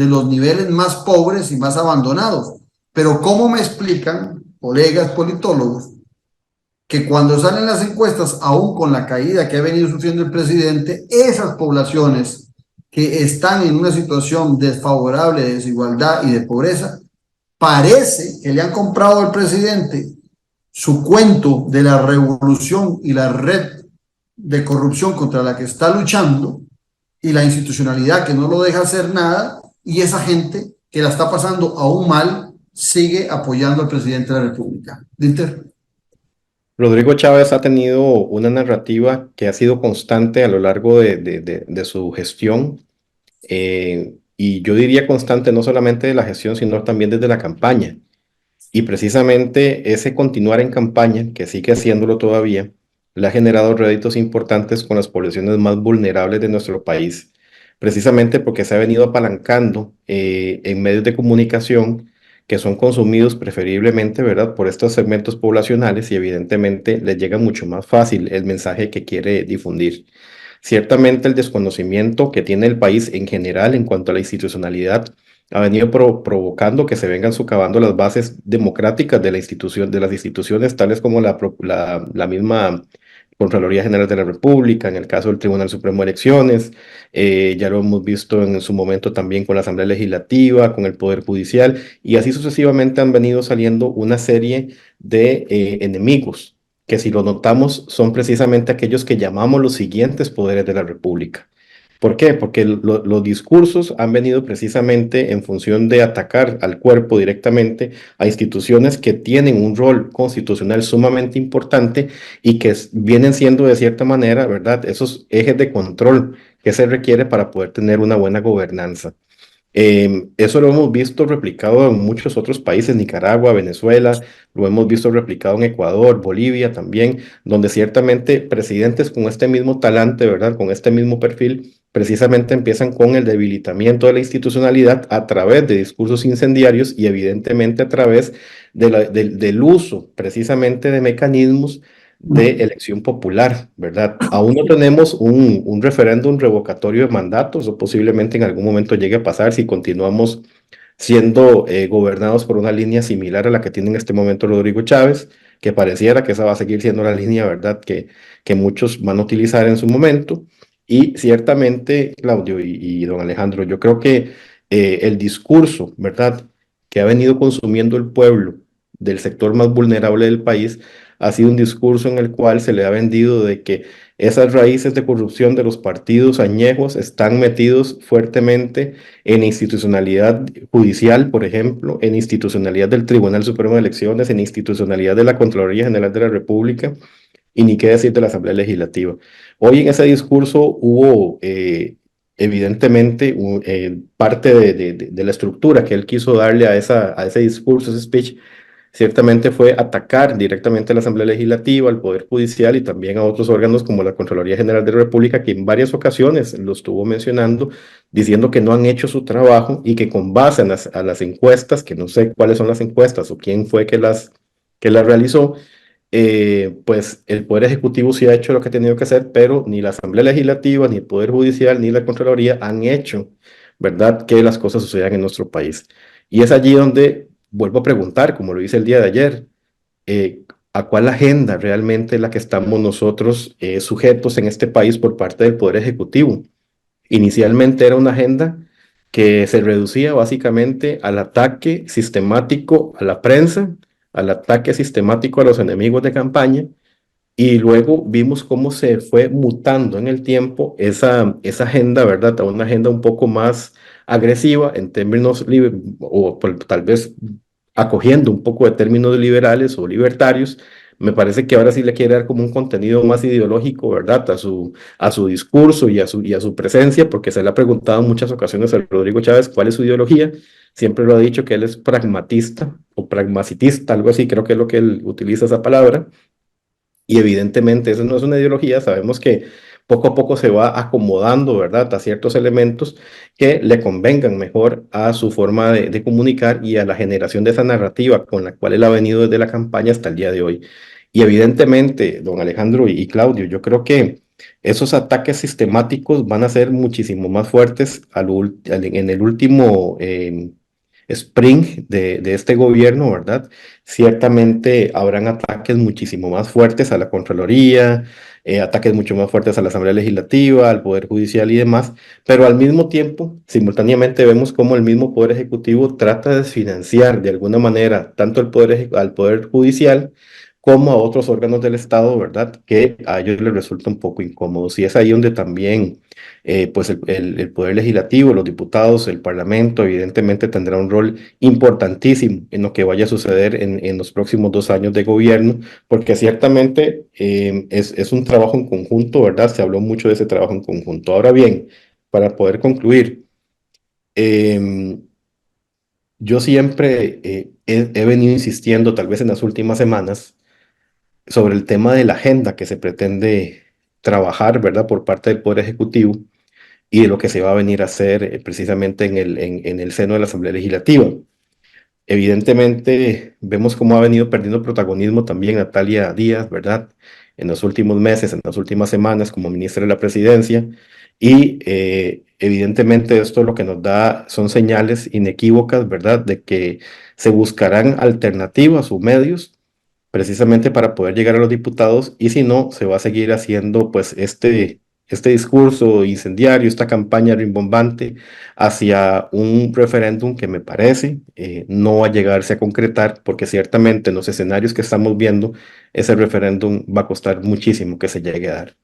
los niveles más pobres y más abandonados. Pero ¿cómo me explican, colegas politólogos, que cuando salen las encuestas, aún con la caída que ha venido sufriendo el presidente, esas poblaciones que están en una situación desfavorable de desigualdad y de pobreza, parece que le han comprado al presidente su cuento de la revolución y la red de corrupción contra la que está luchando y la institucionalidad que no lo deja hacer nada, y esa gente que la está pasando aún mal sigue apoyando al presidente de la República? Dieter. Rodrigo Chávez ha tenido una narrativa que ha sido constante a lo largo de su gestión, y yo diría constante no solamente de la gestión, sino también desde la campaña. Y precisamente ese continuar en campaña, que sigue haciéndolo todavía, le ha generado réditos importantes con las poblaciones más vulnerables de nuestro país, precisamente porque se ha venido apalancando en medios de comunicación que son consumidos preferiblemente, ¿verdad?, por estos segmentos poblacionales y evidentemente les llega mucho más fácil el mensaje que quiere difundir. Ciertamente el desconocimiento que tiene el país en general en cuanto a la institucionalidad ha venido provocando que se vengan socavando las bases democráticas de la institución, de las instituciones, tales como la misma Contraloría General de la República, en el caso del Tribunal Supremo de Elecciones, ya lo hemos visto en su momento también con la Asamblea Legislativa, con el Poder Judicial, y así sucesivamente han venido saliendo una serie de enemigos, que si lo notamos son precisamente aquellos que llamamos los siguientes poderes de la República. ¿Por qué? Porque los discursos han venido precisamente en función de atacar al cuerpo directamente a instituciones que tienen un rol constitucional sumamente importante y que vienen siendo de cierta manera, ¿verdad?, esos ejes de control que se requiere para poder tener una buena gobernanza. Eso lo hemos visto replicado en muchos otros países, Nicaragua, Venezuela, lo hemos visto replicado en Ecuador, Bolivia también, donde ciertamente presidentes con este mismo talante, ¿verdad?, con este mismo perfil, precisamente empiezan con el debilitamiento de la institucionalidad a través de discursos incendiarios y evidentemente a través del uso precisamente de mecanismos de elección popular, ¿verdad? Aún no tenemos un referéndum revocatorio de mandatos, o posiblemente en algún momento llegue a pasar si continuamos siendo gobernados por una línea similar a la que tiene en este momento Rodrigo Chávez, que pareciera que esa va a seguir siendo la línea, ¿verdad?, que muchos van a utilizar en su momento. Y ciertamente, Claudio y don Alejandro, yo creo que el discurso, ¿verdad?, que ha venido consumiendo el pueblo del sector más vulnerable del país, ha sido un discurso en el cual se le ha vendido de que esas raíces de corrupción de los partidos añejos están metidos fuertemente en institucionalidad judicial, por ejemplo, en institucionalidad del Tribunal Supremo de Elecciones, en institucionalidad de la Contraloría General de la República y ni qué decir de la Asamblea Legislativa. Hoy en ese discurso hubo evidentemente parte de la estructura que él quiso darle a ese discurso, ese speech, ciertamente fue atacar directamente a la Asamblea Legislativa, al Poder Judicial y también a otros órganos como la Contraloría General de la República, que en varias ocasiones lo estuvo mencionando, diciendo que no han hecho su trabajo y que con base en a las encuestas, que no sé cuáles son las encuestas o quién fue que las realizó, pues el Poder Ejecutivo sí ha hecho lo que ha tenido que hacer, pero ni la Asamblea Legislativa, ni el Poder Judicial, ni la Contraloría han hecho, ¿verdad?, que las cosas sucedan en nuestro país. Y es allí donde vuelvo a preguntar, como lo hice el día de ayer, ¿a cuál agenda realmente es la que estamos nosotros sujetos en este país por parte del Poder Ejecutivo? Inicialmente era una agenda que se reducía básicamente al ataque sistemático a la prensa, al ataque sistemático a los enemigos de campaña, y luego vimos cómo se fue mutando en el tiempo esa agenda, ¿verdad?, a una agenda un poco más agresiva en términos, o tal vez acogiendo un poco de términos liberales o libertarios. Me parece que ahora sí le quiere dar como un contenido más ideológico, ¿verdad?, a su discurso y a su presencia, porque se le ha preguntado en muchas ocasiones a Rodrigo Chávez cuál es su ideología. Siempre lo ha dicho que él es pragmatista o pragmacitista, algo así, creo que es lo que él utiliza esa palabra. Y evidentemente eso no es una ideología, sabemos que poco a poco se va acomodando, ¿verdad?, a ciertos elementos que le convengan mejor a su forma de comunicar y a la generación de esa narrativa con la cual él ha venido desde la campaña hasta el día de hoy. Y evidentemente, don Alejandro y Claudio, yo creo que esos ataques sistemáticos van a ser muchísimo más fuertes en el último sprint de este gobierno, ¿verdad? Ciertamente habrán ataques muchísimo más fuertes a la Contraloría, ataques mucho más fuertes a la Asamblea Legislativa, al Poder Judicial y demás, pero al mismo tiempo, simultáneamente vemos cómo el mismo Poder Ejecutivo trata de desfinanciar de alguna manera tanto al Poder Judicial como a otros órganos del Estado, ¿verdad? Que a ellos les resulta un poco incómodo. Y es ahí donde también, pues el Poder Legislativo, los diputados, el Parlamento, evidentemente tendrá un rol importantísimo en lo que vaya a suceder en los próximos 2 años de gobierno, porque ciertamente es un trabajo en conjunto, ¿verdad? Se habló mucho de ese trabajo en conjunto. Ahora bien, para poder concluir, yo siempre he venido insistiendo, tal vez en las últimas semanas, sobre el tema de la agenda que se pretende trabajar, ¿verdad?, por parte del Poder Ejecutivo y de lo que se va a venir a hacer precisamente en el seno de la Asamblea Legislativa. Evidentemente, vemos cómo ha venido perdiendo protagonismo también Natalia Díaz, ¿verdad?, en los últimos meses, en las últimas semanas, como ministra de la Presidencia, y evidentemente esto lo que nos da son señales inequívocas, ¿verdad?, de que se buscarán alternativas o medios precisamente para poder llegar a los diputados, y si no, se va a seguir haciendo pues este discurso incendiario, esta campaña rimbombante hacia un referéndum que me parece no va a llegarse a concretar, porque ciertamente en los escenarios que estamos viendo, ese referéndum va a costar muchísimo que se llegue a dar.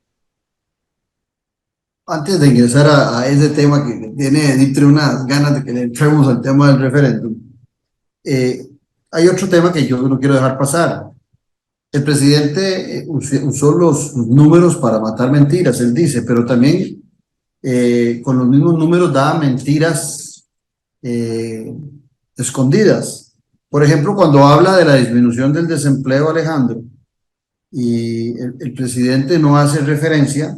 Antes de ingresar a ese tema que tiene Ditre unas ganas de que le entremos al tema del referéndum, hay otro tema que yo no quiero dejar pasar. El presidente usó los números para matar mentiras, él dice, pero también con los mismos números da mentiras escondidas. Por ejemplo, cuando habla de la disminución del desempleo, Alejandro, y el presidente no hace referencia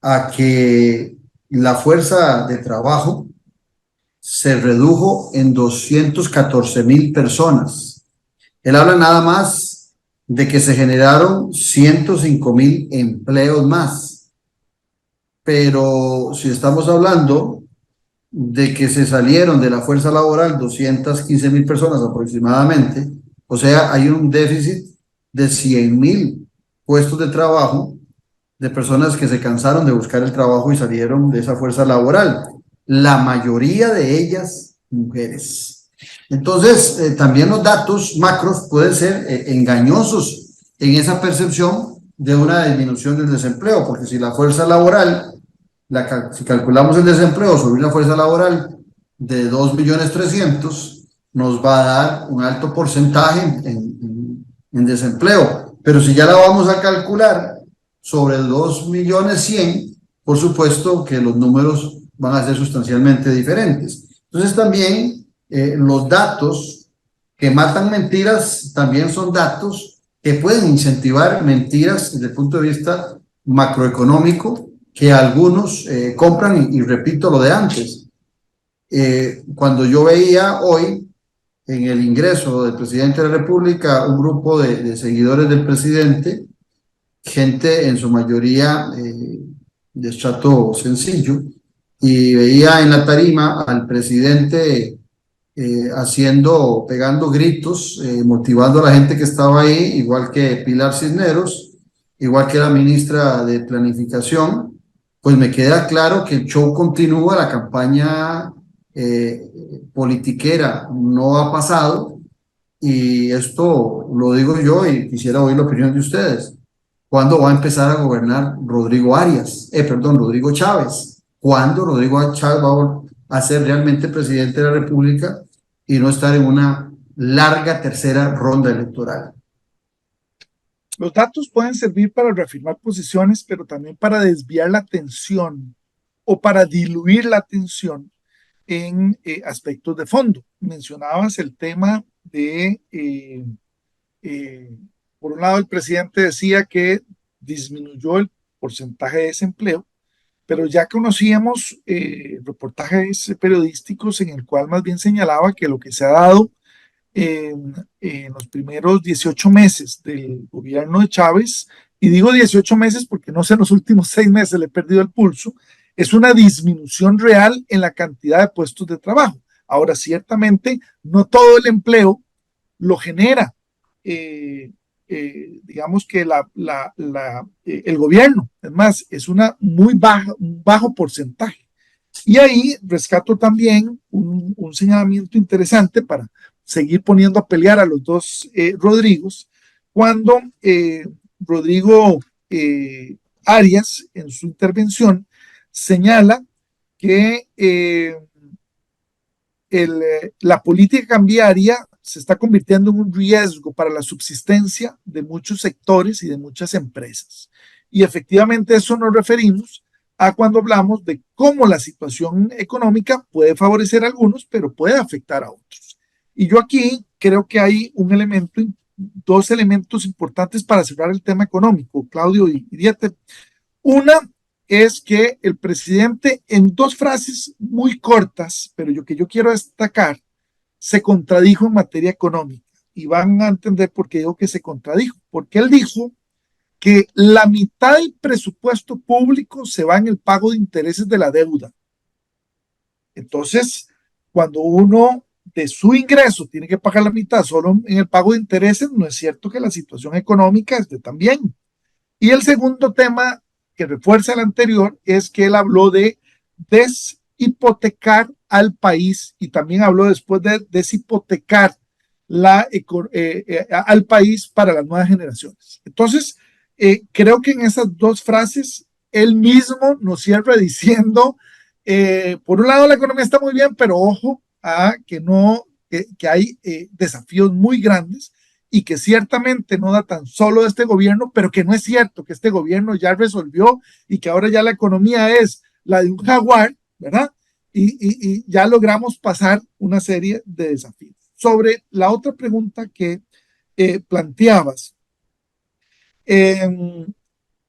a que la fuerza de trabajo se redujo en 214,000 personas. Él habla nada más de que se generaron 105,000 empleos más. Pero si estamos hablando de que se salieron de la fuerza laboral 215,000 personas aproximadamente, o sea, hay un déficit de 100,000 puestos de trabajo de personas que se cansaron de buscar el trabajo y salieron de esa fuerza laboral. La mayoría de ellas mujeres. Entonces, también los datos macros pueden ser engañosos en esa percepción de una disminución del desempleo, porque si la fuerza laboral, si calculamos el desempleo sobre una fuerza laboral de 2.300.000, nos va a dar un alto porcentaje en desempleo. Pero si ya la vamos a calcular sobre 2.100.000, por supuesto que los números van a ser sustancialmente diferentes. Entonces también los datos que matan mentiras también son datos que pueden incentivar mentiras desde el punto de vista macroeconómico que algunos compran, y repito lo de antes. Cuando yo veía hoy en el ingreso del presidente de la República un grupo de seguidores del presidente, gente en su mayoría de estrato sencillo, y veía en la tarima al presidente pegando gritos, motivando a la gente que estaba ahí, igual que Pilar Cisneros, igual que la ministra de Planificación, pues me queda claro que el show continúa, la campaña politiquera no ha pasado, y esto lo digo yo y quisiera oír la opinión de ustedes. ¿Cuándo va a empezar a gobernar Rodrigo Chávez? ¿Cuándo Rodrigo Chávez va a ser realmente presidente de la República y no estar en una larga tercera ronda electoral? Los datos pueden servir para reafirmar posiciones, pero también para desviar la atención o para diluir la atención en aspectos de fondo. Mencionabas el tema de, por un lado, el presidente decía que disminuyó el porcentaje de desempleo, pero ya conocíamos reportajes periodísticos en el cual más bien señalaba que lo que se ha dado en los primeros 18 meses del gobierno de Chávez, y digo 18 meses porque no sé, en los últimos 6 meses le he perdido el pulso, es una disminución real en la cantidad de puestos de trabajo. Ahora, ciertamente, no todo el empleo lo genera, digamos que el gobierno, es más, es un bajo porcentaje. Y ahí rescato también un señalamiento interesante para seguir poniendo a pelear a los dos Rodrigos, cuando Rodrigo Arias, en su intervención, señala que la política cambiaria se está convirtiendo en un riesgo para la subsistencia de muchos sectores y de muchas empresas. Y efectivamente eso nos referimos a cuando hablamos de cómo la situación económica puede favorecer a algunos, pero puede afectar a otros. Y yo aquí creo que hay dos elementos importantes para cerrar el tema económico, Claudio y Dieter. Una es que el presidente, en dos frases muy cortas, pero que yo quiero destacar, se contradijo en materia económica. Y van a entender por qué digo que se contradijo. Porque él dijo que la mitad del presupuesto público se va en el pago de intereses de la deuda. Entonces, cuando uno de su ingreso tiene que pagar la mitad solo en el pago de intereses, no es cierto que la situación económica esté tan bien. Y el segundo tema que refuerza el anterior es que él habló de deshipotecar al país y también habló después de deshipotecar al país para las nuevas generaciones. Entonces, creo que en esas dos frases él mismo nos cierra diciendo, por un lado la economía está muy bien, pero ojo a que hay desafíos muy grandes y que ciertamente no datan solo de este gobierno, pero que no es cierto que este gobierno ya resolvió y que ahora ya la economía es la de un jaguar, ¿verdad? Y ya logramos pasar una serie de desafíos. Sobre la otra pregunta que planteabas,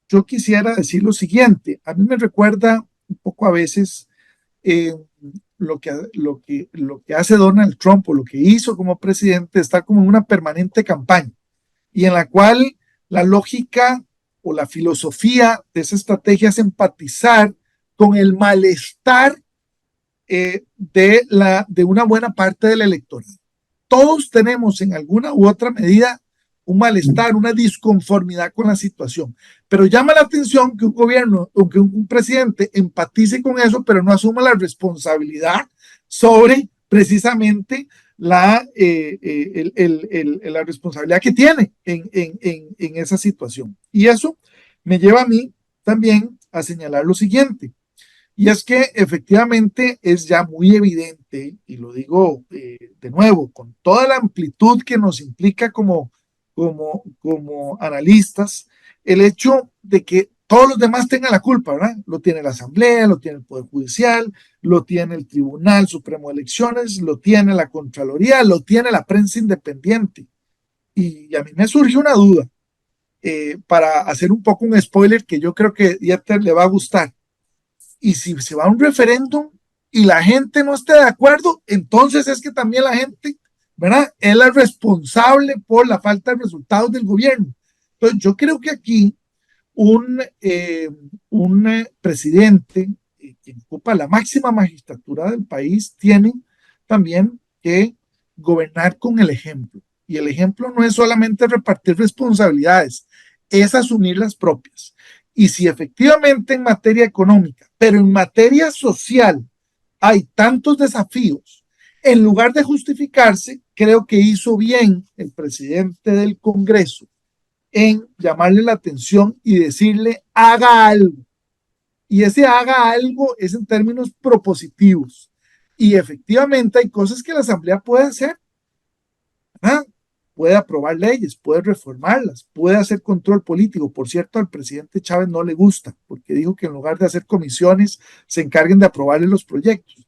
yo quisiera decir lo siguiente. A mí me recuerda un poco a veces lo que hace Donald Trump o lo que hizo como presidente, estar como en una permanente campaña y en la cual la lógica o la filosofía de esa estrategia es empatizar con el malestar de una buena parte del electorado. Todos tenemos en alguna u otra medida un malestar, una disconformidad con la situación, pero llama la atención que un gobierno o que un presidente empatice con eso, pero no asuma la responsabilidad sobre precisamente la responsabilidad que tiene en esa situación. Y eso me lleva a mí también a señalar lo siguiente, y es que efectivamente es ya muy evidente, y lo digo de nuevo, con toda la amplitud que nos implica como analistas, el hecho de que todos los demás tengan la culpa, ¿verdad? Lo tiene la Asamblea, lo tiene el Poder Judicial, lo tiene el Tribunal Supremo de Elecciones, lo tiene la Contraloría, lo tiene la prensa independiente. Y a mí me surge una duda, para hacer un poco un spoiler que yo creo que Dieter le va a gustar. Y si se va a un referéndum y la gente no esté de acuerdo, entonces es que también la gente, ¿verdad?, es la responsable por la falta de resultados del gobierno. Entonces, yo creo que aquí un presidente que ocupa la máxima magistratura del país tiene también que gobernar con el ejemplo. Y el ejemplo no es solamente repartir responsabilidades, es asumir las propias. Y si efectivamente en materia económica, pero en materia social, hay tantos desafíos, en lugar de justificarse, creo que hizo bien el presidente del Congreso en llamarle la atención y decirle, haga algo. Y ese haga algo es en términos propositivos. Y efectivamente hay cosas que la Asamblea puede hacer, ¿verdad? Puede aprobar leyes, puede reformarlas, puede hacer control político. Por cierto, al presidente Chávez no le gusta, porque dijo que en lugar de hacer comisiones, se encarguen de aprobarle los proyectos.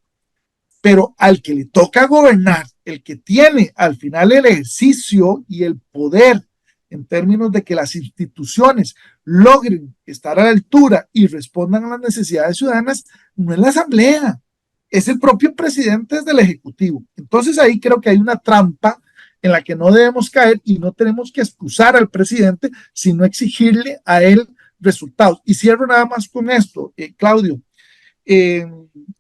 Pero al que le toca gobernar, el que tiene al final el ejercicio y el poder en términos de que las instituciones logren estar a la altura y respondan a las necesidades ciudadanas, no es la Asamblea, es el propio presidente desde el Ejecutivo. Entonces ahí creo que hay una trampa en la que no debemos caer y no tenemos que excusar al presidente, sino exigirle a él resultados. Y cierro nada más con esto, Claudio,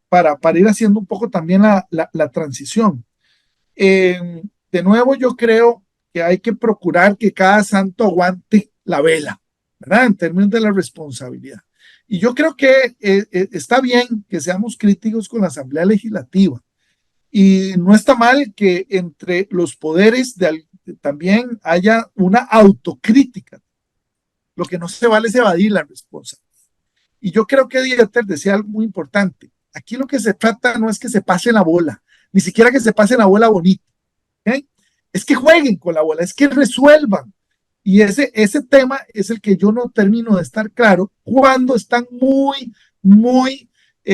para ir haciendo un poco también la transición. De nuevo, yo creo que hay que procurar que cada santo aguante la vela, ¿verdad? En términos de la responsabilidad. Y yo creo que está bien que seamos críticos con la Asamblea Legislativa. Y no está mal que entre los poderes también haya una autocrítica. Lo que no se vale es evadir la responsabilidad. Y yo creo que Dieter decía algo muy importante. Aquí lo que se trata no es que se pase la bola, ni siquiera que se pase la bola bonita. ¿Okay? Es que jueguen con la bola, es que resuelvan. Y ese tema es el que yo no termino de estar claro cuando están muy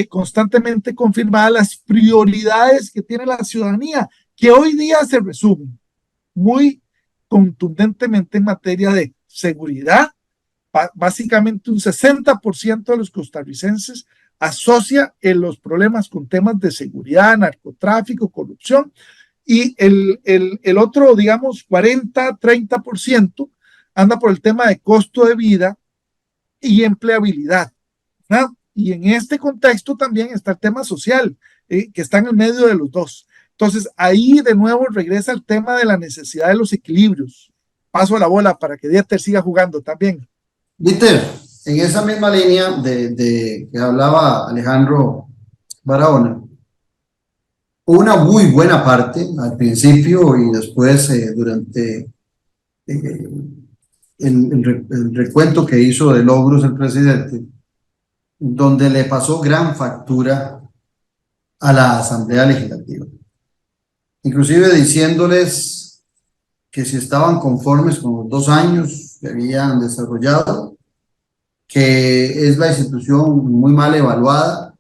constantemente confirmadas las prioridades que tiene la ciudadanía, que hoy día se resumen muy contundentemente en materia de seguridad. Básicamente un 60% de los costarricenses asocia los problemas con temas de seguridad, narcotráfico, corrupción, y el otro, digamos, 40-30% anda por el tema de costo de vida y empleabilidad, ¿no? Y en este contexto también está el tema social, que está en el medio de los dos. Entonces, ahí de nuevo regresa el tema de la necesidad de los equilibrios. Paso la bola para que Dieter siga jugando también. Dieter, en esa misma línea de que hablaba Alejandro Barahona, una muy buena parte al principio y después durante el recuento que hizo de logros el presidente, donde le pasó gran factura a la Asamblea Legislativa, inclusive diciéndoles que si estaban conformes con los 2 años que habían desarrollado, que es la institución muy mal evaluada.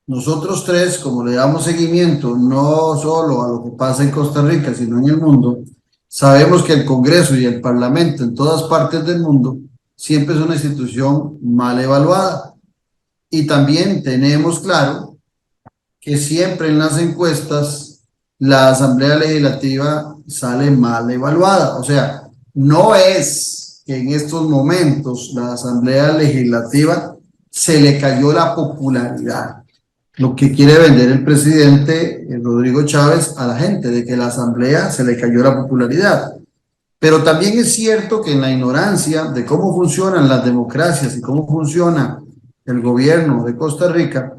Nosotros tres, como le damos seguimiento no solo a lo que pasa en Costa Rica, sino en el mundo, sabemos que el Congreso y el Parlamento en todas partes del mundo siempre es una institución mal evaluada. Y también tenemos claro que siempre en las encuestas la Asamblea Legislativa sale mal evaluada. O sea, no es que en estos momentos la Asamblea Legislativa se le cayó la popularidad. Lo que quiere vender el presidente Rodrigo Chávez a la gente, de que la Asamblea se le cayó la popularidad. Pero también es cierto que en la ignorancia de cómo funcionan las democracias y cómo funciona el gobierno de Costa Rica,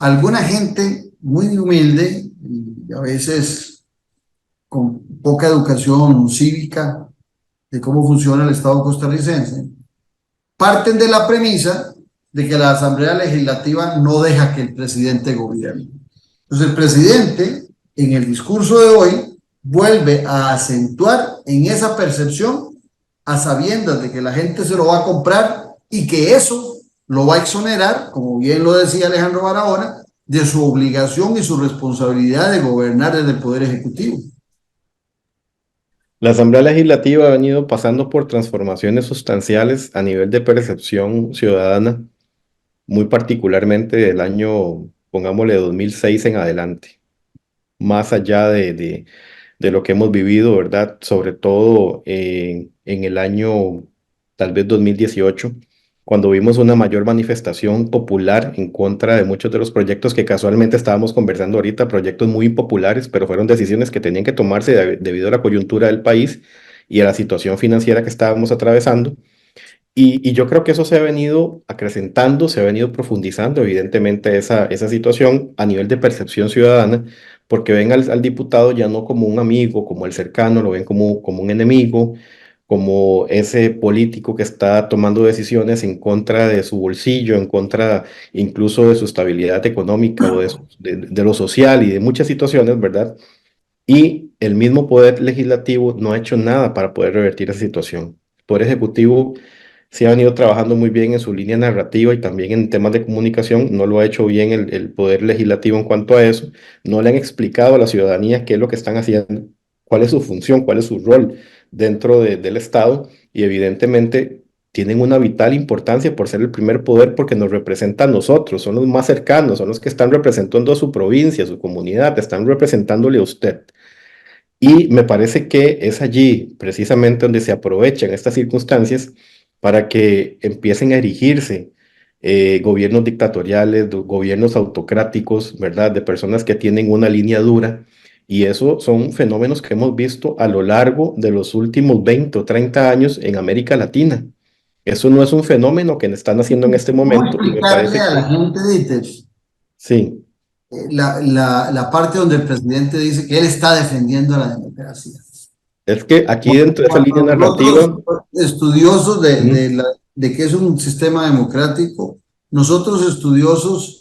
alguna gente muy humilde y a veces con poca educación cívica de cómo funciona el Estado costarricense, parten de la premisa de que la Asamblea Legislativa no deja que el presidente gobierne. Entonces el presidente, en el discurso de hoy, vuelve a acentuar en esa percepción a sabiendas de que la gente se lo va a comprar y que eso lo va a exonerar, como bien lo decía Alejandro Barahona, de su obligación y su responsabilidad de gobernar desde el Poder Ejecutivo. La Asamblea Legislativa ha venido pasando por transformaciones sustanciales a nivel de percepción ciudadana, muy particularmente del año, pongámosle, 2006 en adelante. Más allá de lo que hemos vivido, ¿verdad? Sobre todo en el año tal vez 2018, cuando vimos una mayor manifestación popular en contra de muchos de los proyectos que casualmente estábamos conversando ahorita, proyectos muy impopulares, pero fueron decisiones que tenían que tomarse debido a la coyuntura del país y a la situación financiera que estábamos atravesando. Y yo creo que eso se ha venido acrecentando, se ha venido profundizando, evidentemente, esa situación a nivel de percepción ciudadana, porque ven al diputado ya no como un amigo, como el cercano, lo ven como un enemigo, como ese político que está tomando decisiones en contra de su bolsillo, en contra incluso de su estabilidad económica o de lo social y de muchas situaciones, ¿verdad? Y el mismo Poder Legislativo no ha hecho nada para poder revertir esa situación. El Poder Ejecutivo sí ha venido trabajando muy bien en su línea narrativa y también en temas de comunicación. No lo ha hecho bien el Poder Legislativo en cuanto a eso. No le han explicado a la ciudadanía qué es lo que están haciendo, cuál es su función, cuál es su rol dentro del Estado, y evidentemente tienen una vital importancia por ser el primer poder, porque nos representan a nosotros, son los más cercanos, son los que están representando a su provincia, a su comunidad, están representándole a usted. Y me parece que es allí precisamente donde se aprovechan estas circunstancias para que empiecen a erigirse gobiernos dictatoriales, gobiernos autocráticos, ¿verdad? De personas que tienen una línea dura. Y eso son fenómenos que hemos visto a lo largo de los últimos 20 o 30 años en América Latina. Eso no es un fenómeno que están haciendo en este momento. ¿Cómo Y me parece explicarle a la gente, Dieter, sí, la parte donde el presidente dice que él está defendiendo a la democracia? Es que aquí dentro de esa línea narrativa... Nosotros, estudiosos de qué es un sistema democrático, nosotros estudiosos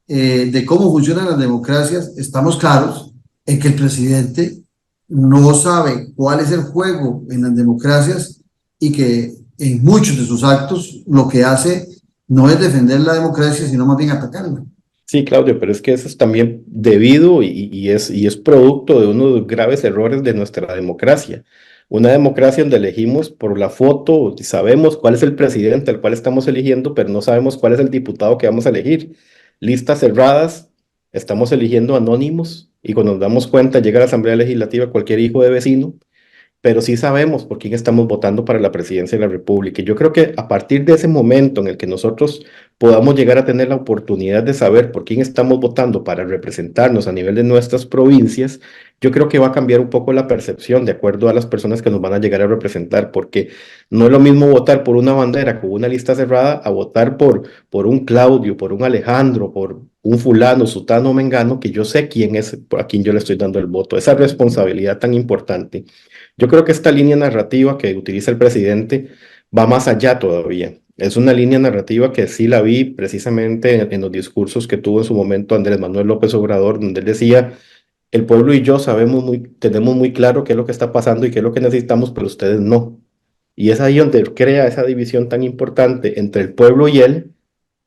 de cómo funcionan las democracias, estamos claros en que el presidente no sabe cuál es el juego en las democracias y que en muchos de sus actos lo que hace no es defender la democracia, sino más bien atacarla. Sí, Claudio, pero es que eso es también debido y es producto de unos graves errores de nuestra democracia. Una democracia donde elegimos por la foto, y sabemos cuál es el presidente al cual estamos eligiendo, pero no sabemos cuál es el diputado que vamos a elegir. Listas cerradas, estamos eligiendo anónimos y cuando nos damos cuenta llega a la Asamblea Legislativa cualquier hijo de vecino, pero sí sabemos por quién estamos votando para la presidencia de la República. Y yo creo que a partir de ese momento en el que nosotros podamos llegar a tener la oportunidad de saber por quién estamos votando para representarnos a nivel de nuestras provincias, yo creo que va a cambiar un poco la percepción de acuerdo a las personas que nos van a llegar a representar, porque no es lo mismo votar por una bandera con una lista cerrada a votar por un Claudio, por un Alejandro, por un fulano, sutano, mengano, que yo sé quién es, a quien yo le estoy dando el voto. Esa responsabilidad tan importante. Yo creo que esta línea narrativa que utiliza el presidente va más allá todavía. Es una línea narrativa que sí la vi precisamente en los discursos que tuvo en su momento Andrés Manuel López Obrador, donde él decía, el pueblo y yo tenemos muy claro qué es lo que está pasando y qué es lo que necesitamos, pero ustedes no. Y es ahí donde crea esa división tan importante entre el pueblo y él,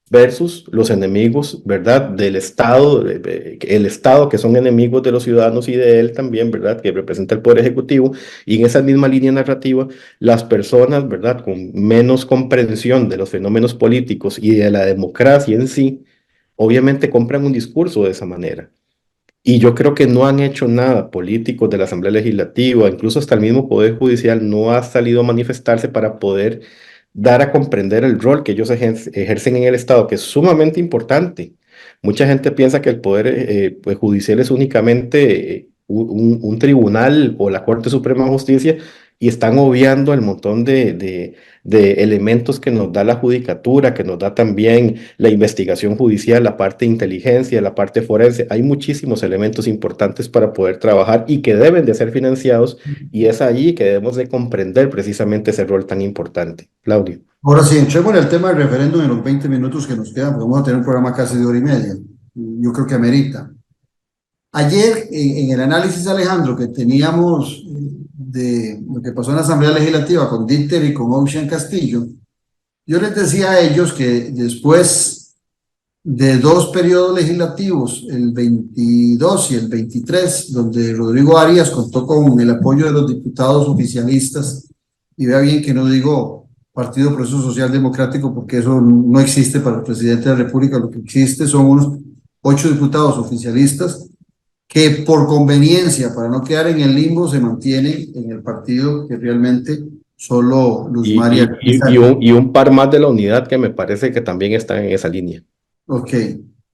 versus los enemigos, ¿verdad? Del Estado, el Estado que son enemigos de los ciudadanos y de él también, ¿verdad? Que representa el Poder Ejecutivo, y en esa misma línea narrativa, las personas, ¿verdad? Con menos comprensión de los fenómenos políticos y de la democracia en sí, obviamente compran un discurso de esa manera. Y yo creo que no han hecho nada políticos de la Asamblea Legislativa, incluso hasta el mismo Poder Judicial no ha salido a manifestarse para poder dar a comprender el rol que ellos ejercen en el Estado, que es sumamente importante. Mucha gente piensa que el Poder pues, Judicial es únicamente un tribunal o la Corte Suprema de Justicia y están obviando el montón de elementos que nos da la judicatura, que nos da también la investigación judicial, la parte de inteligencia, la parte forense. Hay muchísimos elementos importantes para poder trabajar y que deben de ser financiados, y es ahí que debemos de comprender precisamente ese rol tan importante. Claudio. Ahora sí, entremos en el tema del referéndum en los 20 minutos que nos quedan, porque vamos a tener un programa casi de hora y media. Yo creo que amerita. Ayer, en el análisis, Alejandro, que teníamos de lo que pasó en la Asamblea Legislativa con Dieter y con Ocean Castillo, yo les decía a ellos que después de 2 periodos legislativos, el 22 y el 23, donde Rodrigo Arias contó con el apoyo de los diputados oficialistas, y vea bien que no digo Partido Progreso Social Democrático, porque eso no existe para el presidente de la República, lo que existe son unos 8 diputados oficialistas que por conveniencia, para no quedar en el limbo, se mantienen en el partido que realmente solo Luz María... Y un par más de la unidad que me parece que también están en esa línea. Ok,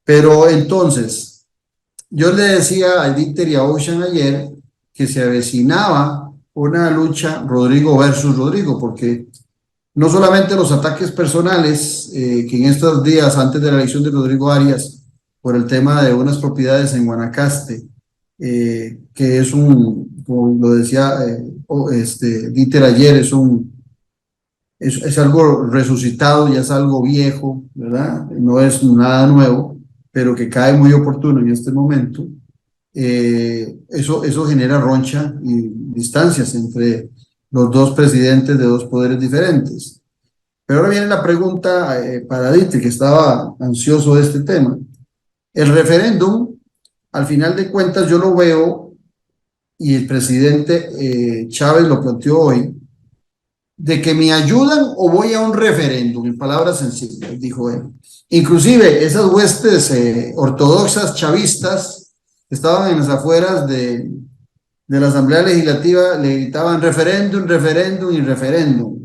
pero entonces, yo le decía a Dieter y a Ocean ayer que se avecinaba una lucha Rodrigo versus Rodrigo, porque no solamente los ataques personales que en estos días antes de la elección de Rodrigo Arias por el tema de unas propiedades en Guanacaste, que es como lo decía Dieter ayer, es algo resucitado, ya es algo viejo, ¿verdad? No es nada nuevo, pero que cae muy oportuno en este momento. Eso genera roncha y distancias entre los dos presidentes de dos poderes diferentes. Pero ahora viene la pregunta para Dieter, que estaba ansioso de este tema. El referéndum, al final de cuentas, yo lo veo, y el presidente Chávez lo planteó hoy, de que me ayudan o voy a un referéndum, en palabras sencillas, dijo él. Inclusive esas huestes ortodoxas chavistas que estaban en las afueras de la Asamblea Legislativa le gritaban referéndum, referéndum y referéndum.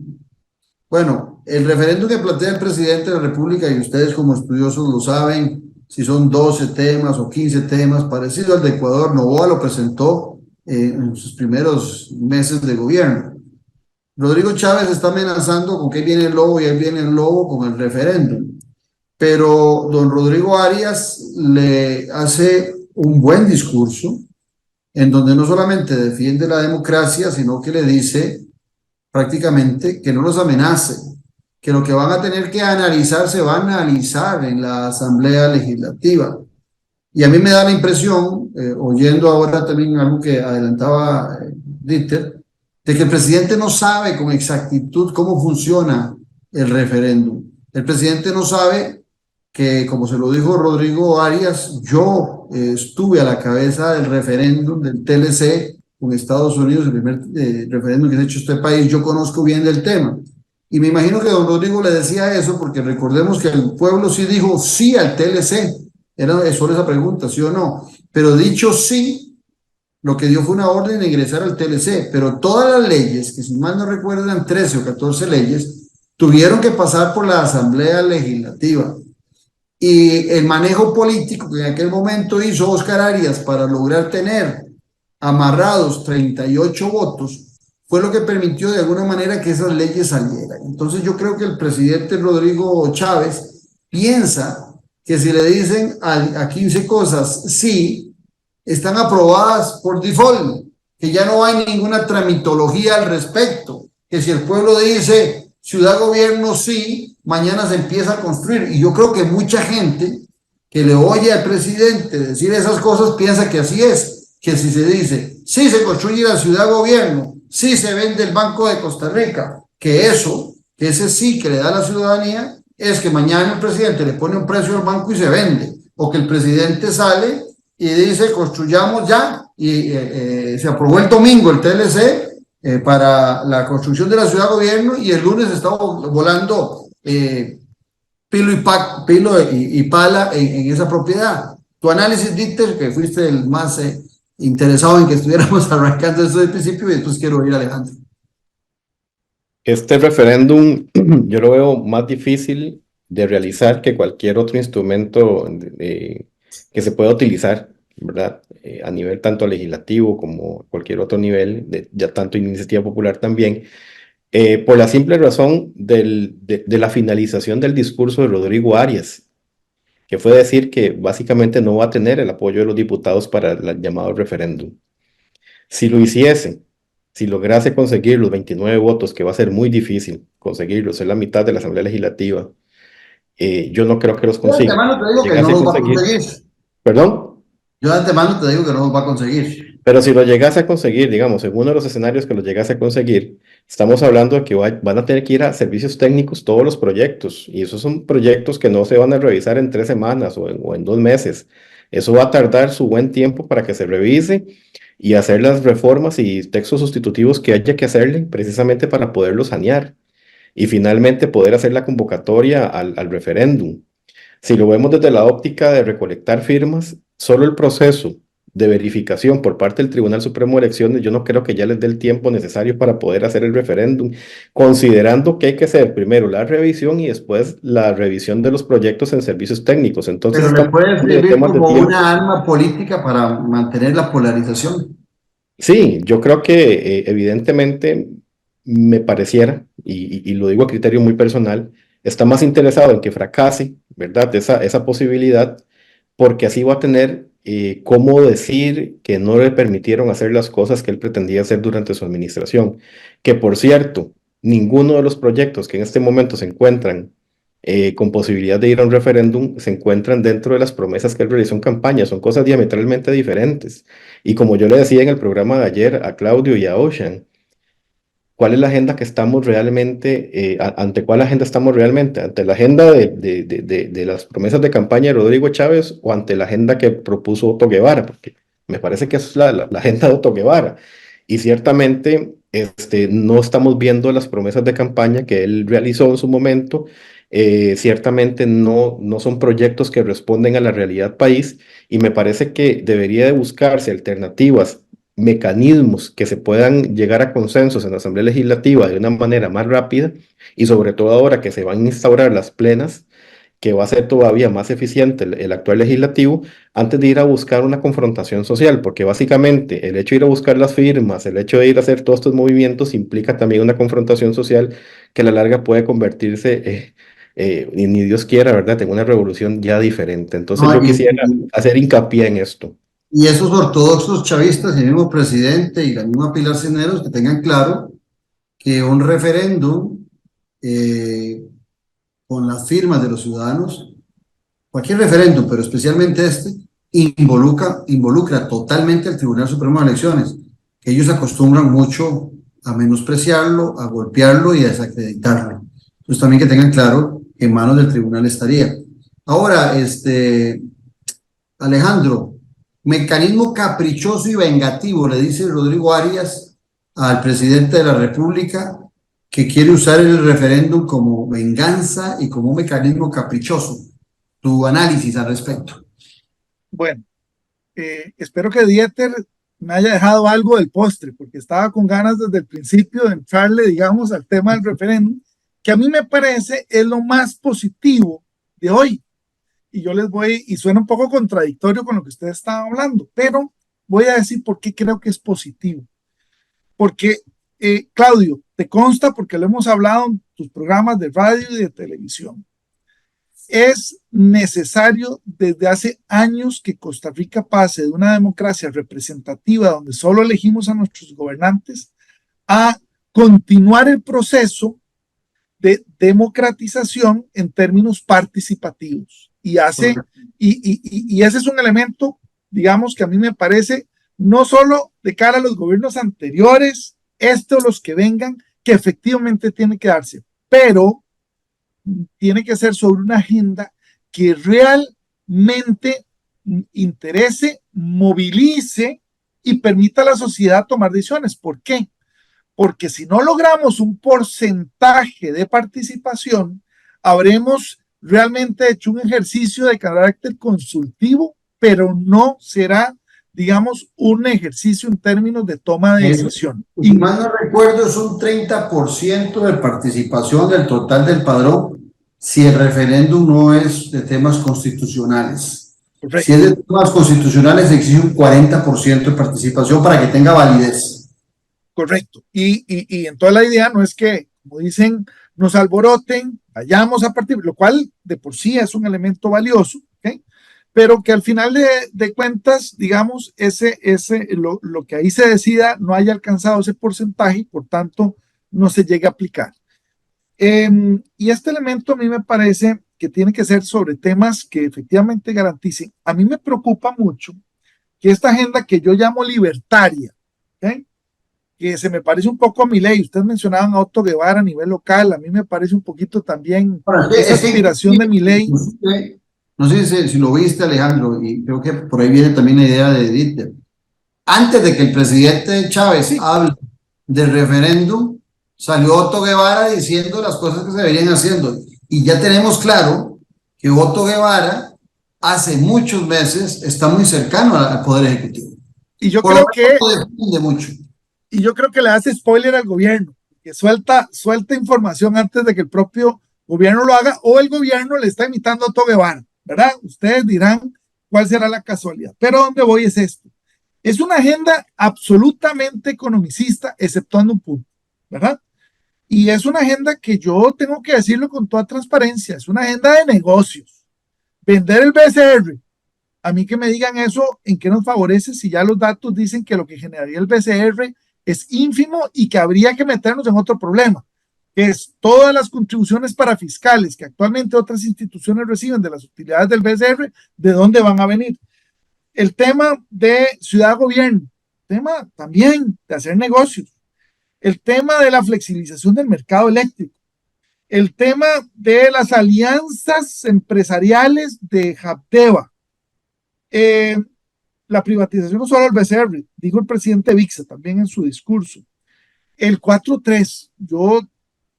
Bueno, el referéndum que plantea el presidente de la República, y ustedes como estudiosos lo saben, si son 12 temas o 15 temas, parecido al de Ecuador. Noboa lo presentó en sus primeros meses de gobierno. Rodrigo Chávez está amenazando con que viene el lobo y ahí viene el lobo con el referéndum. Pero don Rodrigo Arias le hace un buen discurso en donde no solamente defiende la democracia, sino que le dice prácticamente que no los amenace, que lo que van a tener que analizar se va a analizar en la Asamblea Legislativa. Y a mí me da la impresión, oyendo ahora también algo que adelantaba Dieter, de que el presidente no sabe con exactitud cómo funciona el referéndum. El presidente no sabe que, como se lo dijo Rodrigo Arias, yo estuve a la cabeza del referéndum del TLC con Estados Unidos, el primer referéndum que se ha hecho este país, yo conozco bien del tema. Y me imagino que don Rodrigo le decía eso porque recordemos que el pueblo sí dijo sí al TLC. Era solo esa pregunta, sí o no. Pero dicho sí, lo que dio fue una orden de ingresar al TLC. Pero todas las leyes, que si mal no recuerdo eran 13 o 14 leyes, tuvieron que pasar por la Asamblea Legislativa. Y el manejo político que en aquel momento hizo Óscar Arias para lograr tener amarrados 38 votos fue lo que permitió de alguna manera que esas leyes salieran. Entonces yo creo que el presidente Rodrigo Chávez piensa que si le dicen a 15 cosas sí, están aprobadas por default, que ya no hay ninguna tramitología al respecto, que si el pueblo dice ciudad gobierno sí, mañana se empieza a construir. Y yo creo que mucha gente que le oye al presidente decir esas cosas piensa que así es, que si se dice sí se construye la ciudad gobierno, sí se vende el Banco de Costa Rica, que ese sí que le da a la ciudadanía es que mañana el presidente le pone un precio al banco y se vende, o que el presidente sale y dice construyamos ya, y se aprobó el domingo el TLC para la construcción de la ciudad gobierno, y el lunes estaba volando pilo y pala en esa propiedad. Tu análisis, Dieter, que fuiste el más interesado en que estuviéramos arrancando esto del principio, y después quiero oír a Alejandro. Este referéndum yo lo veo más difícil de realizar que cualquier otro instrumento que se pueda utilizar, ¿verdad? A nivel tanto legislativo como cualquier otro nivel, ya tanto iniciativa popular también, por la simple razón de la finalización del discurso de Rodrigo Arias, que fue decir que básicamente no va a tener el apoyo de los diputados para el llamado referéndum. Si lo hiciese, si lograse conseguir los 29 votos, que va a ser muy difícil conseguirlos, es la mitad de la Asamblea Legislativa, yo no creo que los consiga. Yo de antemano te digo que no los va a conseguir. ¿Perdón? Yo de antemano te digo que no los va a conseguir. Pero si lo llegase a conseguir, digamos, en uno de los escenarios que lo llegase a conseguir, estamos hablando de que van a tener que ir a servicios técnicos todos los proyectos, y esos son proyectos que no se van a revisar en 3 semanas o en 2 meses. Eso va a tardar su buen tiempo para que se revise y hacer las reformas y textos sustitutivos que haya que hacerle precisamente para poderlo sanear y finalmente poder hacer la convocatoria al referéndum. Si lo vemos desde la óptica de recolectar firmas, solo el proceso de verificación por parte del Tribunal Supremo de Elecciones, yo no creo que ya les dé el tiempo necesario para poder hacer el referéndum, considerando que hay que hacer primero la revisión y después la revisión de los proyectos en servicios técnicos. Entonces, pero le puede servir como una arma política para mantener la polarización. Sí, yo creo que evidentemente me pareciera, y lo digo a criterio muy personal, está más interesado en que fracase, ¿verdad? Esa posibilidad, porque así va a tener cómo decir que no le permitieron hacer las cosas que él pretendía hacer durante su administración. Que por cierto, ninguno de los proyectos que en este momento se encuentran con posibilidad de ir a un referéndum se encuentran dentro de las promesas que él realizó en campaña. Son cosas diametralmente diferentes. Y como yo le decía en el programa de ayer a Claudio y a Ocean, ¿cuál es la agenda que estamos realmente, ante cuál agenda estamos realmente? ¿Ante la agenda de las promesas de campaña de Rodrigo Chávez o ante la agenda que propuso Otto Guevara? Porque me parece que es la agenda de Otto Guevara. Y ciertamente no estamos viendo las promesas de campaña que él realizó en su momento. Ciertamente no son proyectos que responden a la realidad país, y me parece que debería de buscarse alternativas, mecanismos que se puedan llegar a consensos en la Asamblea Legislativa de una manera más rápida, y sobre todo ahora que se van a instaurar las plenas, que va a ser todavía más eficiente el actual legislativo, antes de ir a buscar una confrontación social, porque básicamente el hecho de ir a buscar las firmas, el hecho de ir a hacer todos estos movimientos implica también una confrontación social que a la larga puede convertirse, ni Dios quiera, ¿verdad?, en una revolución ya diferente. Entonces yo quisiera hacer hincapié en esto. Y esos ortodoxos chavistas, el mismo presidente y la misma Pilar Cisneros, que tengan claro que un referéndum con las firmas de los ciudadanos, cualquier referéndum, pero especialmente este, involucra totalmente al Tribunal Supremo de Elecciones, que ellos acostumbran mucho a menospreciarlo, a golpearlo y a desacreditarlo. Entonces también que tengan claro que en manos del tribunal estaría. Ahora, Alejandro, mecanismo caprichoso y vengativo, le dice Rodrigo Arias al presidente de la República, que quiere usar el referéndum como venganza y como un mecanismo caprichoso. Tu análisis al respecto. Bueno, espero que Dieter me haya dejado algo del postre, porque estaba con ganas desde el principio de entrarle, digamos, al tema del referéndum, que a mí me parece es lo más positivo de hoy. Y yo les voy, y suena un poco contradictorio con lo que ustedes estaban hablando, pero voy a decir por qué creo que es positivo. Porque, Claudio, te consta, porque lo hemos hablado en tus programas de radio y de televisión, es necesario desde hace años que Costa Rica pase de una democracia representativa donde solo elegimos a nuestros gobernantes a continuar el proceso de democratización en términos participativos. Y ese es un elemento, digamos, que a mí me parece, no solo de cara a los gobiernos anteriores, o los que vengan, que efectivamente tiene que darse, pero tiene que ser sobre una agenda que realmente interese, movilice y permita a la sociedad tomar decisiones. ¿Por qué? Porque si no logramos un porcentaje de participación, habremos realmente hecho un ejercicio de carácter consultivo, pero no será, digamos, un ejercicio en términos de toma de decisión. Si mal no recuerdo, es un 30% de participación del total del padrón si el referéndum no es de temas constitucionales. Correcto. Si es de temas constitucionales, exige un 40% de participación para que tenga validez. Correcto. Y entonces la idea no es que, como dicen, nos alboroten, vayamos a partir, lo cual de por sí es un elemento valioso, ¿okay? Pero que al final de cuentas, digamos, lo que ahí se decida no haya alcanzado ese porcentaje y por tanto no se llegue a aplicar. Y este elemento a mí me parece que tiene que ser sobre temas que efectivamente garanticen. A mí me preocupa mucho que esta agenda que yo llamo libertaria, ¿okay?, que se me parece un poco a Milei. Ustedes mencionaban a Otto Guevara a nivel local, a mí me parece un poquito también esa aspiración de Milei. No sé si lo viste, Alejandro, y creo que por ahí viene también la idea de Dieter. Antes de que el presidente Chávez hable del referéndum, salió Otto Guevara diciendo las cosas que se deberían haciendo. Y ya tenemos claro que Otto Guevara hace muchos meses está muy cercano al Poder Ejecutivo. Y yo creo que defiende mucho. Y yo creo que le hace spoiler al gobierno, que suelta información antes de que el propio gobierno lo haga, o el gobierno le está imitando a Otto Guevara, ¿verdad? Ustedes dirán cuál será la casualidad. Pero ¿a dónde voy es esto? Es una agenda absolutamente economicista, exceptuando un punto, ¿verdad? Y es una agenda que yo tengo que decirlo con toda transparencia, es una agenda de negocios. Vender el BCR, a mí que me digan eso, ¿en qué nos favorece si ya los datos dicen que lo que generaría el BCR es ínfimo y que habría que meternos en otro problema, que es todas las contribuciones parafiscales que actualmente otras instituciones reciben de las utilidades del BCR, ¿de dónde van a venir? El tema de ciudad-gobierno, tema también de hacer negocios, el tema de la flexibilización del mercado eléctrico, el tema de las alianzas empresariales de Habteba, la privatización no solo del BCR, dijo el presidente Vixa también en su discurso. El 4.3, yo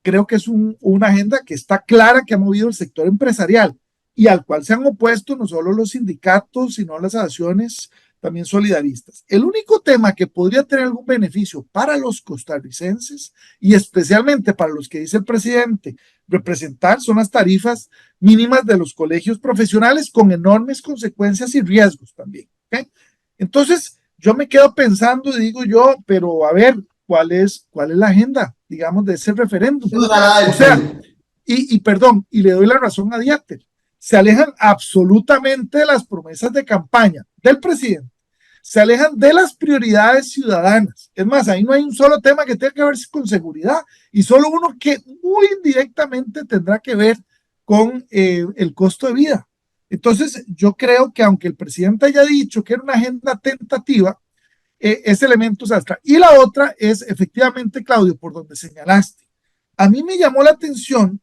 creo que es una agenda que está clara, que ha movido el sector empresarial y al cual se han opuesto no solo los sindicatos, sino las asociaciones también solidaristas. El único tema que podría tener algún beneficio para los costarricenses y especialmente para los que dice el presidente representar son las tarifas mínimas de los colegios profesionales con enormes consecuencias y riesgos también. ¿Okay? Entonces, yo me quedo pensando y digo yo, pero a ver, ¿cuál es la agenda, digamos, de ese referéndum? O sea, perdón, y le doy la razón a Dieter, se alejan absolutamente de las promesas de campaña del presidente, se alejan de las prioridades ciudadanas. Es más, ahí no hay un solo tema que tenga que ver con seguridad y solo uno que muy indirectamente tendrá que ver con el costo de vida. Entonces, yo creo que aunque el presidente haya dicho que era una agenda tentativa, ese elemento se abstrae. Y la otra es, efectivamente, Claudio, por donde señalaste. A mí me llamó la atención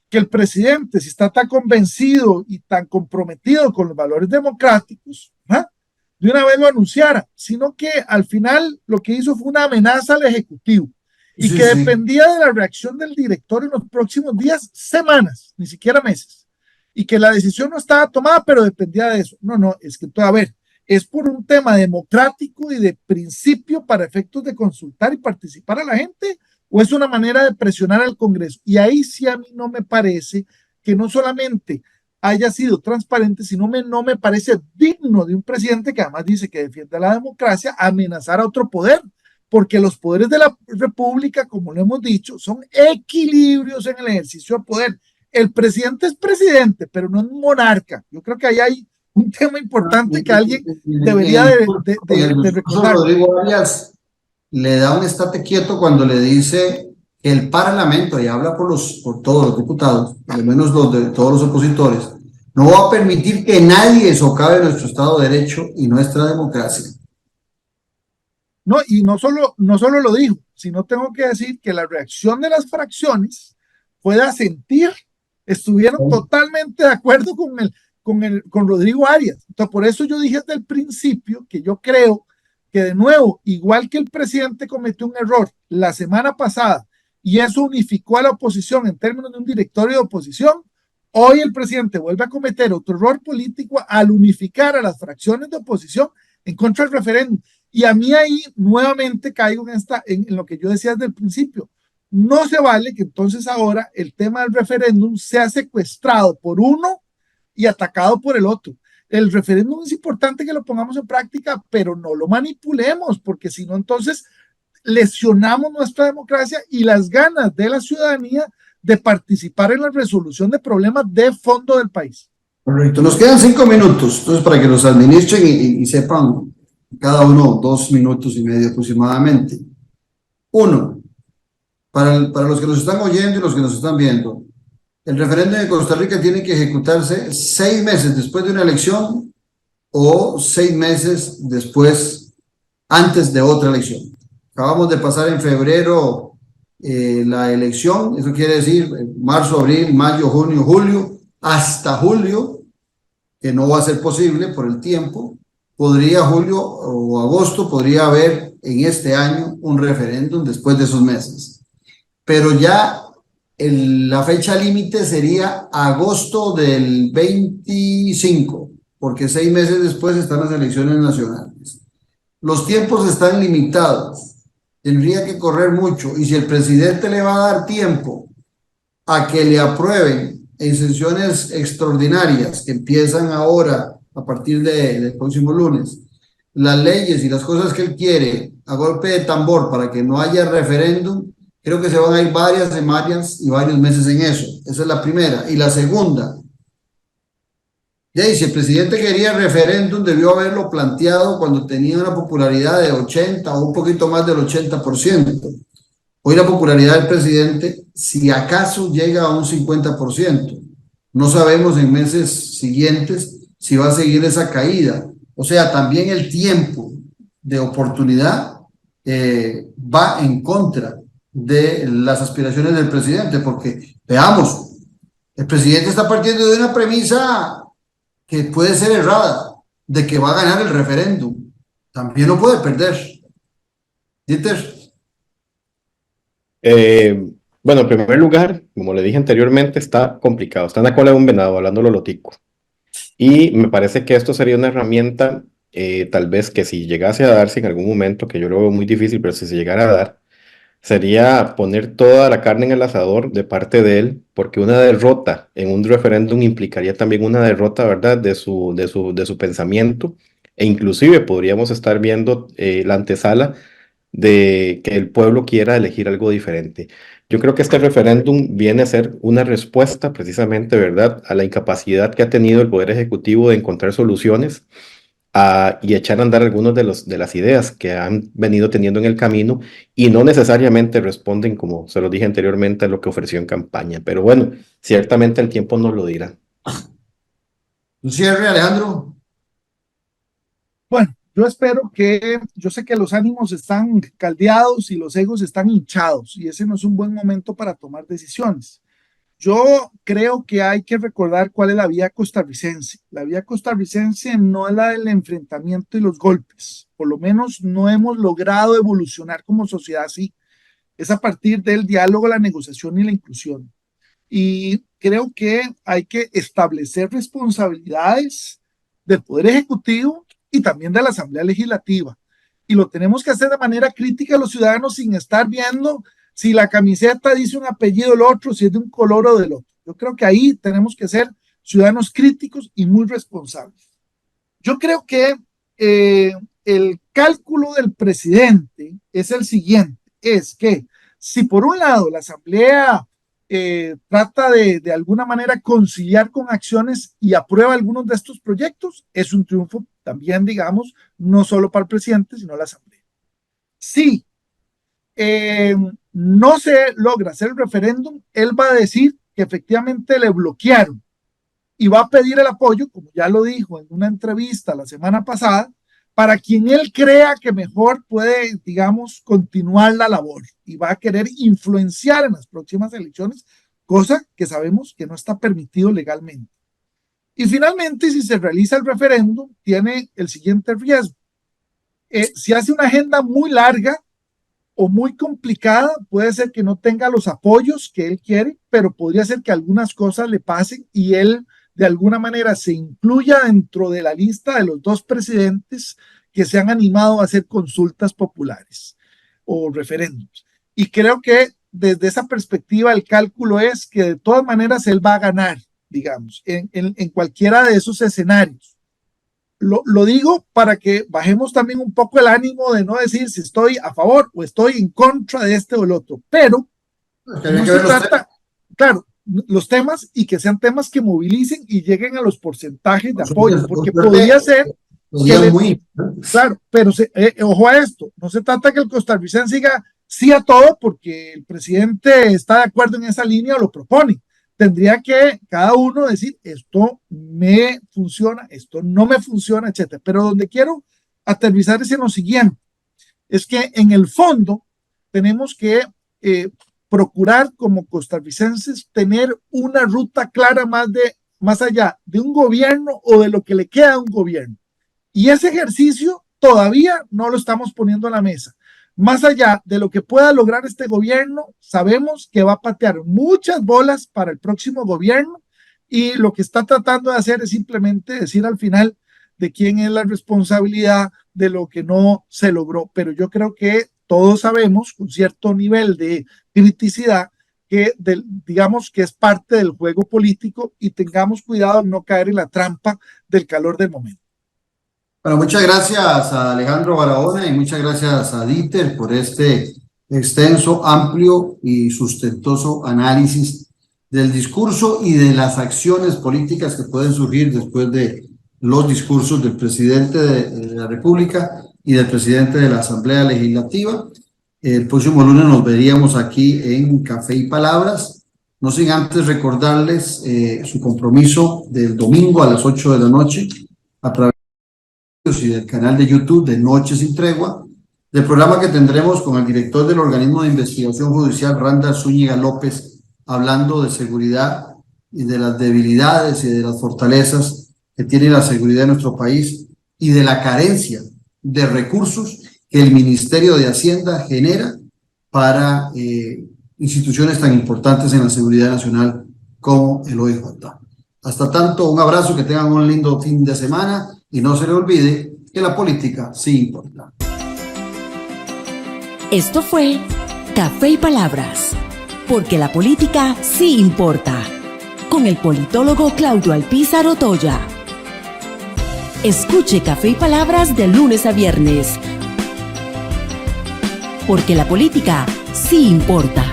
que el presidente, si está tan convencido y tan comprometido con los valores democráticos, ¿ah?, de una vez lo anunciara, sino que al final lo que hizo fue una amenaza al Ejecutivo y Sí, que sí. dependía de la reacción del director en los próximos días, semanas, ni siquiera meses, y que la decisión no estaba tomada, pero dependía de eso. No, es que, a ver, es por un tema democrático y de principio para efectos de consultar y participar a la gente, o es una manera de presionar al Congreso. Y ahí sí a mí no me parece que no solamente haya sido transparente, sino no me parece digno de un presidente que además dice que defiende a la democracia, amenazar a otro poder, porque los poderes de la República, como lo hemos dicho, son equilibrios en el ejercicio de poder. El presidente es presidente, pero no es monarca. Yo creo que ahí hay un tema importante que alguien debería de recordar. Rodrigo Arias le da un estate quieto cuando le dice que el Parlamento, y habla por todos los diputados, al menos los de todos los opositores, no va a permitir que nadie socave nuestro Estado de Derecho y nuestra democracia. No, y no solo lo dijo, sino tengo que decir que la reacción de las fracciones fue de asentir, estuvieron totalmente de acuerdo con Rodrigo Arias. Entonces, por eso yo dije desde el principio que yo creo que, de nuevo, igual que el presidente cometió un error la semana pasada y eso unificó a la oposición en términos de un directorio de oposición, hoy el presidente vuelve a cometer otro error político al unificar a las fracciones de oposición en contra del referéndum. Y a mí ahí nuevamente caigo en lo que yo decía desde el principio. No se vale que entonces ahora el tema del referéndum sea secuestrado por uno y atacado por el otro. El referéndum es importante que lo pongamos en práctica, pero no lo manipulemos, porque si no, entonces lesionamos nuestra democracia y las ganas de la ciudadanía de participar en la resolución de problemas de fondo del país. Correcto. Nos quedan 5 minutos, entonces, para que los administren y sepan cada uno 2 minutos y medio aproximadamente. Uno, para los que nos están oyendo y los que nos están viendo, el referéndum de Costa Rica tiene que ejecutarse 6 meses después de una elección o 6 meses después, antes de otra elección. Acabamos de pasar en febrero la elección, eso quiere decir marzo, abril, mayo, junio, julio, hasta julio, que no va a ser posible por el tiempo. Podría julio o agosto, podría haber en este año un referéndum después de esos meses. Pero ya la fecha límite sería agosto del 25, porque 6 meses después están las elecciones nacionales. Los tiempos están limitados, tendría que correr mucho, y si el presidente le va a dar tiempo a que le aprueben en sesiones extraordinarias que empiezan ahora a partir del próximo lunes, las leyes y las cosas que él quiere a golpe de tambor para que no haya referéndum, creo que se van a ir varias semanas y varios meses en eso. Esa es la primera. Y la segunda, si el presidente quería referéndum, debió haberlo planteado cuando tenía una popularidad de 80 o un poquito más del 80%. Hoy la popularidad del presidente, si acaso, llega a un 50%. No sabemos en meses siguientes si va a seguir esa caída. O sea, también el tiempo de oportunidad va en contra de las aspiraciones del presidente, porque, veamos, el presidente está partiendo de una premisa que puede ser errada, de que va a ganar el referéndum. También lo puede perder. Dieter. Bueno, en primer lugar, como le dije anteriormente, está complicado, está en la cola de un venado, hablándolo lotico. Y me parece que esto sería una herramienta, tal vez que si llegase a darse en algún momento, que yo lo veo muy difícil, pero si se llegara a dar, sería poner toda la carne en el asador de parte de él, porque una derrota en un referéndum implicaría también una derrota, ¿verdad?, de su pensamiento, e inclusive podríamos estar viendo la antesala de que el pueblo quiera elegir algo diferente. Yo creo que este referéndum viene a ser una respuesta precisamente, ¿verdad?, a la incapacidad que ha tenido el Poder Ejecutivo de encontrar soluciones y echar a andar algunas de las ideas que han venido teniendo en el camino y no necesariamente responden, como se lo dije anteriormente, a lo que ofreció en campaña. Pero bueno, ciertamente el tiempo nos lo dirá. Un cierre, Alejandro. Bueno, yo sé que los ánimos están caldeados y los egos están hinchados y ese no es un buen momento para tomar decisiones. Yo creo que hay que recordar cuál es la vía costarricense. La vía costarricense no es la del enfrentamiento y los golpes. Por lo menos no hemos logrado evolucionar como sociedad así. Es a partir del diálogo, la negociación y la inclusión. Y creo que hay que establecer responsabilidades del Poder Ejecutivo y también de la Asamblea Legislativa. Y lo tenemos que hacer de manera crítica a los ciudadanos sin estar viendo si la camiseta dice un apellido del otro, si es de un color o del otro. Yo creo que ahí tenemos que ser ciudadanos críticos y muy responsables. Yo creo que el cálculo del presidente es el siguiente, es que si por un lado la Asamblea trata de alguna manera conciliar con acciones y aprueba algunos de estos proyectos, es un triunfo también, digamos, no solo para el presidente, sino la Asamblea. Sí. No se logra hacer el referéndum, él va a decir que efectivamente le bloquearon y va a pedir el apoyo, como ya lo dijo en una entrevista la semana pasada, para quien él crea que mejor puede, digamos, continuar la labor y va a querer influenciar en las próximas elecciones, cosa que sabemos que no está permitido legalmente. Y finalmente, si se realiza el referéndum, tiene el siguiente riesgo. Si hace una agenda muy larga, o muy complicada, puede ser que no tenga los apoyos que él quiere, pero podría ser que algunas cosas le pasen y él de alguna manera se incluya dentro de la lista de los 2 presidentes que se han animado a hacer consultas populares o referéndums. Y creo que desde esa perspectiva el cálculo es que de todas maneras él va a ganar, digamos, en cualquiera de esos escenarios. Lo digo para que bajemos también un poco el ánimo de no decir si estoy a favor o estoy en contra de este o el otro, pero no se trata, claro, los temas y que sean temas que movilicen y lleguen a los porcentajes de apoyo, porque podría ser claro, pero ojo a esto, no se trata que el costarricense diga sí a todo porque el presidente está de acuerdo en esa línea o lo propone. Tendría que cada uno decir, esto me funciona, esto no me funciona, etcétera. Pero donde quiero aterrizar es en lo siguiente, es que en el fondo tenemos que procurar como costarricenses tener una ruta clara más allá de un gobierno o de lo que le queda a un gobierno. Y ese ejercicio todavía no lo estamos poniendo a la mesa. Más allá de lo que pueda lograr este gobierno, sabemos que va a patear muchas bolas para el próximo gobierno y lo que está tratando de hacer es simplemente decir al final de quién es la responsabilidad de lo que no se logró. Pero yo creo que todos sabemos con cierto nivel de criticidad que digamos que es parte del juego político y tengamos cuidado de no caer en la trampa del calor del momento. Bueno, muchas gracias a Alejandro Barahona y muchas gracias a Dieter por este extenso, amplio y sustentoso análisis del discurso y de las acciones políticas que pueden surgir después de los discursos del presidente de la República y del presidente de la Asamblea Legislativa. El próximo lunes nos veríamos aquí en Café y Palabras, no sin antes recordarles su compromiso del domingo a las 8 de la noche a través y del canal de YouTube de Noche Sin Tregua, del programa que tendremos con el director del organismo de investigación judicial, Randall Zúñiga López, hablando de seguridad y de las debilidades y de las fortalezas que tiene la seguridad de nuestro país y de la carencia de recursos que el Ministerio de Hacienda genera para instituciones tan importantes en la seguridad nacional como el OIJ. Hasta tanto, un abrazo, que tengan un lindo fin de semana y no se les olvide que la política sí importa. Esto fue Café y Palabras, porque la política sí importa, con el politólogo Claudio Alpizar Otoya. Escuche Café y Palabras de lunes a viernes, porque la política sí importa.